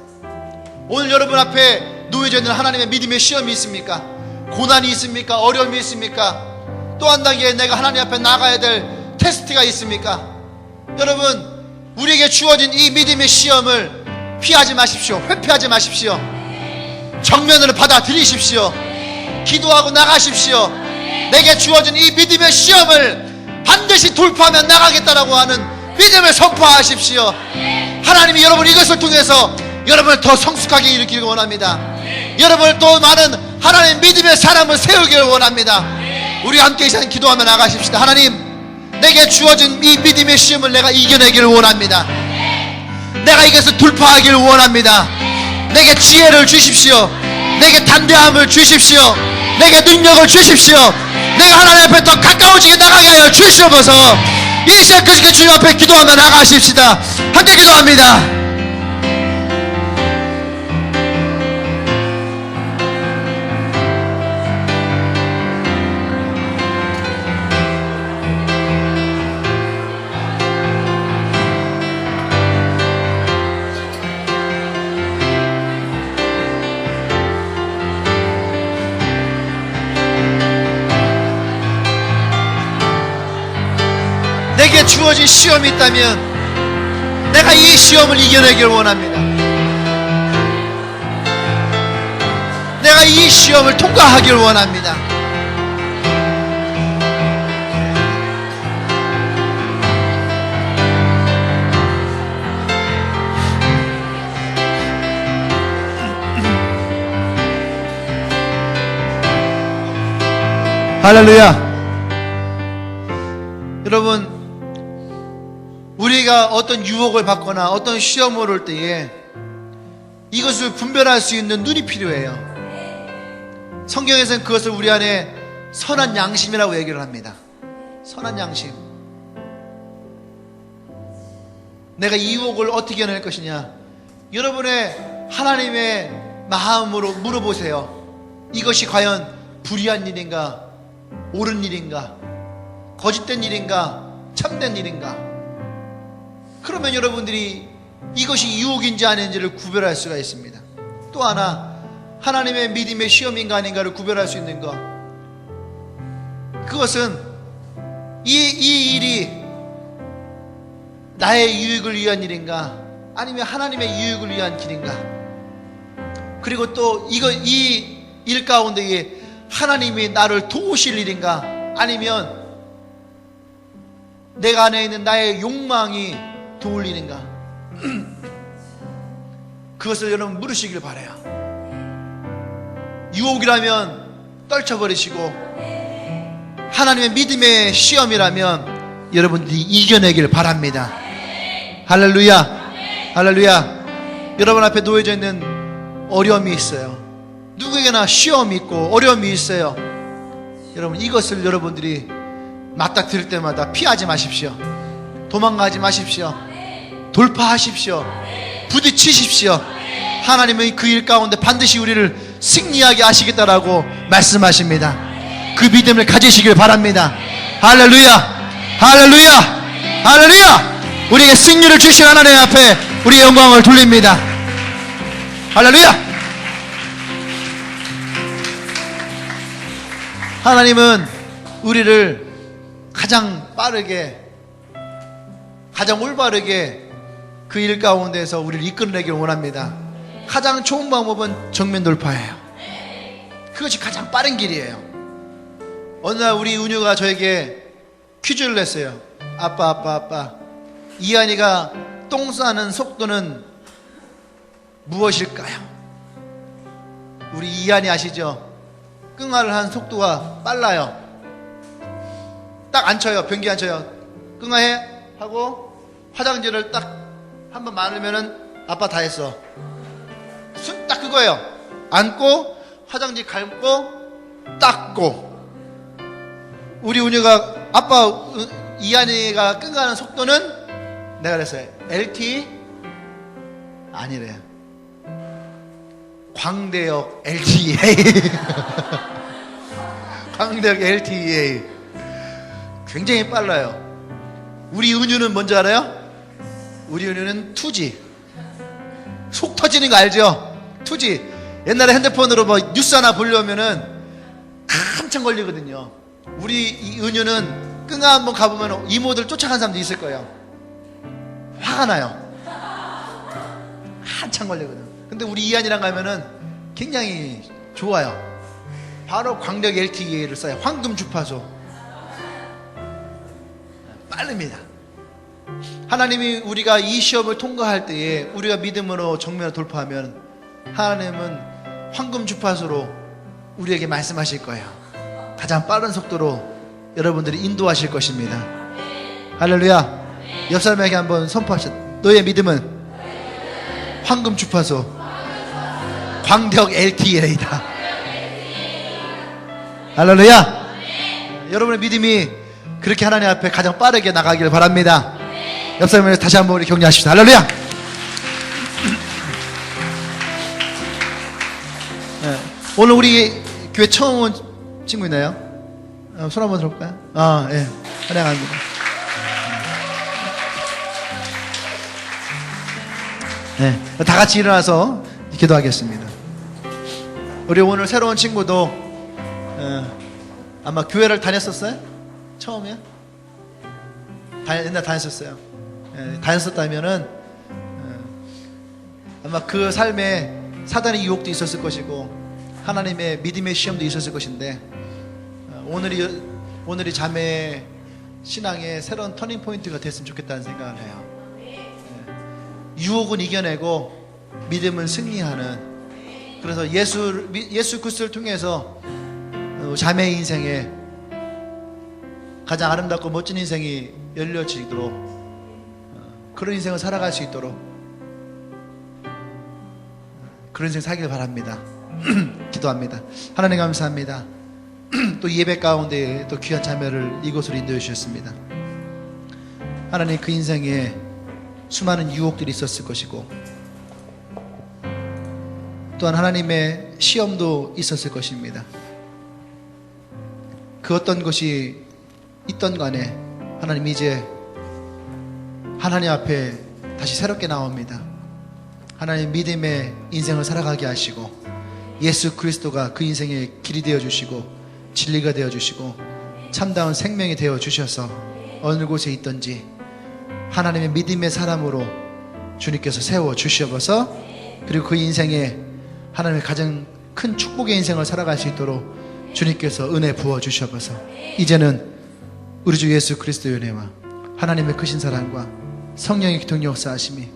오늘 여러분 앞에 놓여져 있는 하나님의 믿음의 시험이 있습니까? 고난이 있습니까? 어려움이 있습니까? 또 한 단계 내가 하나님 앞에 나가야 될 테스트가 있습니까? 여러분, 우리에게 주어진 이 믿음의 시험을 피하지 마십시오. 회피하지 마십시오. 정면으로 받아들이십시오. 기도하고 나가십시오. 내게 주어진 이 믿음의 시험을 반드시 돌파하며 나가겠다라고 하는 믿음을 선포하십시오. 하나님이 여러분 이것을 통해서 여러분을 더 성숙하게 일으키길 원합니다. 여러분을 또 많은 하나님 믿음의 사람을 세우기를 원합니다. 우리 함께 이 시간 기도하며 나가십시다. 하나님, 내게 주어진 이 믿음의 시험을 내가 이겨내기를 원합니다. 내가 이것을 돌파하기를 원합니다. 내게 지혜를 주십시오. 내게 담대함을 주십시오. 내게 능력을 주십시오. 내가 하나님 앞에 더 가까워지게 나가게 하여 주시옵소서. 이 시간 그 주님 앞에 기도하며 나가십시다. 함께 기도합니다. 내게 주어진 시험이 있다면 내가 이 시험을 이겨내길 원합니다. 내가 이 시험을 통과하길 원합니다. 할렐루야. 여러분, 우리가 어떤 유혹을 받거나 어떤 시험을 올 때에 이것을 분별할 수 있는 눈이 필요해요. 성경에서는 그것을 우리 안에 선한 양심이라고 얘기를 합니다. 선한 양심. 내가 이 유혹을 어떻게 이겨낼 것이냐, 여러분의 하나님의 마음으로 물어보세요. 이것이 과연 불의한 일인가, 옳은 일인가, 거짓된 일인가, 참된 일인가. 그러면 여러분들이 이것이 유혹인지 아닌지를 구별할 수가 있습니다. 또 하나, 하나님의 믿음의 시험인가 아닌가를 구별할 수 있는 것, 그것은 이 일이 나의 유익을 위한 일인가 아니면 하나님의 이익을 위한 길인가? 그리고 또 이 일 가운데에 하나님이 나를 도우실 일인가? 아니면 내가 안에 있는 나의 욕망이 도울 일인가? 그것을 여러분 물으시길 바라요. 유혹이라면 떨쳐버리시고, 하나님의 믿음의 시험이라면 여러분들이 이겨내길 바랍니다. 할렐루야, 할렐루야. 여러분 앞에 놓여져 있는 어려움이 있어요. 누구에게나 시험이 있고 어려움이 있어요. 여러분, 이것을 여러분들이 맞닥뜨릴 때마다 피하지 마십시오. 도망가지 마십시오. 돌파하십시오. 부딪히십시오. 하나님은 그 일 가운데 반드시 우리를 승리하게 하시겠다라고 말씀하십니다. 그 믿음을 가지시길 바랍니다. 할렐루야, 할렐루야, 할렐루야. 우리에게 승리를 주신 하나님 앞에 우리의 영광을 돌립니다. 할렐루야. 하나님은 우리를 가장 빠르게, 가장 올바르게 그 일 가운데서 우리를 이끌어내길 원합니다. 가장 좋은 방법은 정면 돌파예요. 그것이 가장 빠른 길이에요. 어느 날 우리 은유가 저에게 퀴즈를 냈어요. 아빠, 이한이가 똥 싸는 속도는 무엇일까요? 우리 이한이 아시죠? 끙아를 한 속도가 빨라요. 딱 안 쳐요. 변기 안 쳐요. 끙아해 하고 화장지를 딱 한번 마르면은 아빠 다 했어. 딱 그거예요. 앉고 화장지 감고 닦고. 우리 운유가 아빠 이한이가 끙가는 속도는 내가 그랬어요. LT 아니래요. 광대역 LTEA. 광대역 LTEA. 굉장히 빨라요. 우리 은유는 뭔지 알아요? 우리 은유는 2G. 속 터지는 거 알죠? 2G. 옛날에 핸드폰으로 뭐 뉴스 하나 보려면은 한참 걸리거든요. 우리 이 은유는 끙아 한번 가보면 이모들 쫓아가는 사람도 있을 거예요. 화가 나요. 한참 걸리거든. 근데 우리 이한이랑 가면은 굉장히 좋아요. 바로 광역 LTE를 써요. 황금 주파수. 빠릅니다. 하나님이 우리가 이 시험을 통과할 때에 우리가 믿음으로 정면을 돌파하면 하나님은 황금 주파수로 우리에게 말씀하실 거예요. 가장 빠른 속도로 여러분들이 인도하실 것입니다. 할렐루야. 옆 사람에게 한번 선포하셨. 너의 믿음은 황금 주파수 광역 LTE이다. 할렐루야. 여러분의 믿음이 그렇게 하나님 앞에 가장 빠르게 나가기를 바랍니다. 옆 사람에게 다시 한번 우리 격려하십시다. 할렐루야. 네. 오늘 우리 교회 처음 온 친구 있나요? 손 한번 들어볼까요? 예. 환영합니다. 네. 다 같이 일어나서 기도하겠습니다. 우리 오늘 새로운 친구도 아마 교회를 다녔었어요? 처음이야? 옛날 다녔었어요. 다녔었다면은 아마 그 삶에 사단의 유혹도 있었을 것이고 하나님의 믿음의 시험도 있었을 것인데 오늘이 자매의 신앙의 새로운 터닝 포인트가 됐으면 좋겠다는 생각을 해요. 유혹은 이겨내고 믿음은 승리하는, 그래서 예수 그리스도를 통해서 자매의 인생에 가장 아름답고 멋진 인생이 열려지도록, 그런 인생을 살아갈 수 있도록 그런 인생 살기를 바랍니다. 기도합니다. 하나님 감사합니다. 또 예배 가운데 또 귀한 자매를 이곳으로 인도해 주셨습니다. 하나님, 그 인생에 수많은 유혹들이 있었을 것이고 또한 하나님의 시험도 있었을 것입니다. 그 어떤 것이 있던 간에 하나님, 이제 하나님 앞에 다시 새롭게 나옵니다. 하나님, 믿음의 인생을 살아가게 하시고 예수 그리스도가 그 인생의 길이 되어주시고 진리가 되어주시고 참다운 생명이 되어주셔서 어느 곳에 있든지 하나님의 믿음의 사람으로 주님께서 세워 주시옵소서. 그리고 그 인생에 하나님의 가장 큰 축복의 인생을 살아갈 수 있도록 주님께서 은혜 부어 주시옵소서. 이제는 우리 주 예수 그리스도의 은혜와 하나님의 크신 사랑과 성령의 기통 역사하심이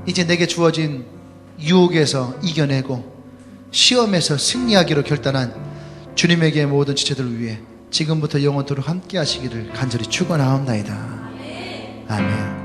이제 내게 주어진 유혹에서 이겨내고 시험에서 승리하기로 결단한 주님에게 모든 지체들을 위해 지금부터 영원토록 함께 하시기를 간절히 축원하옵나이다. 아멘.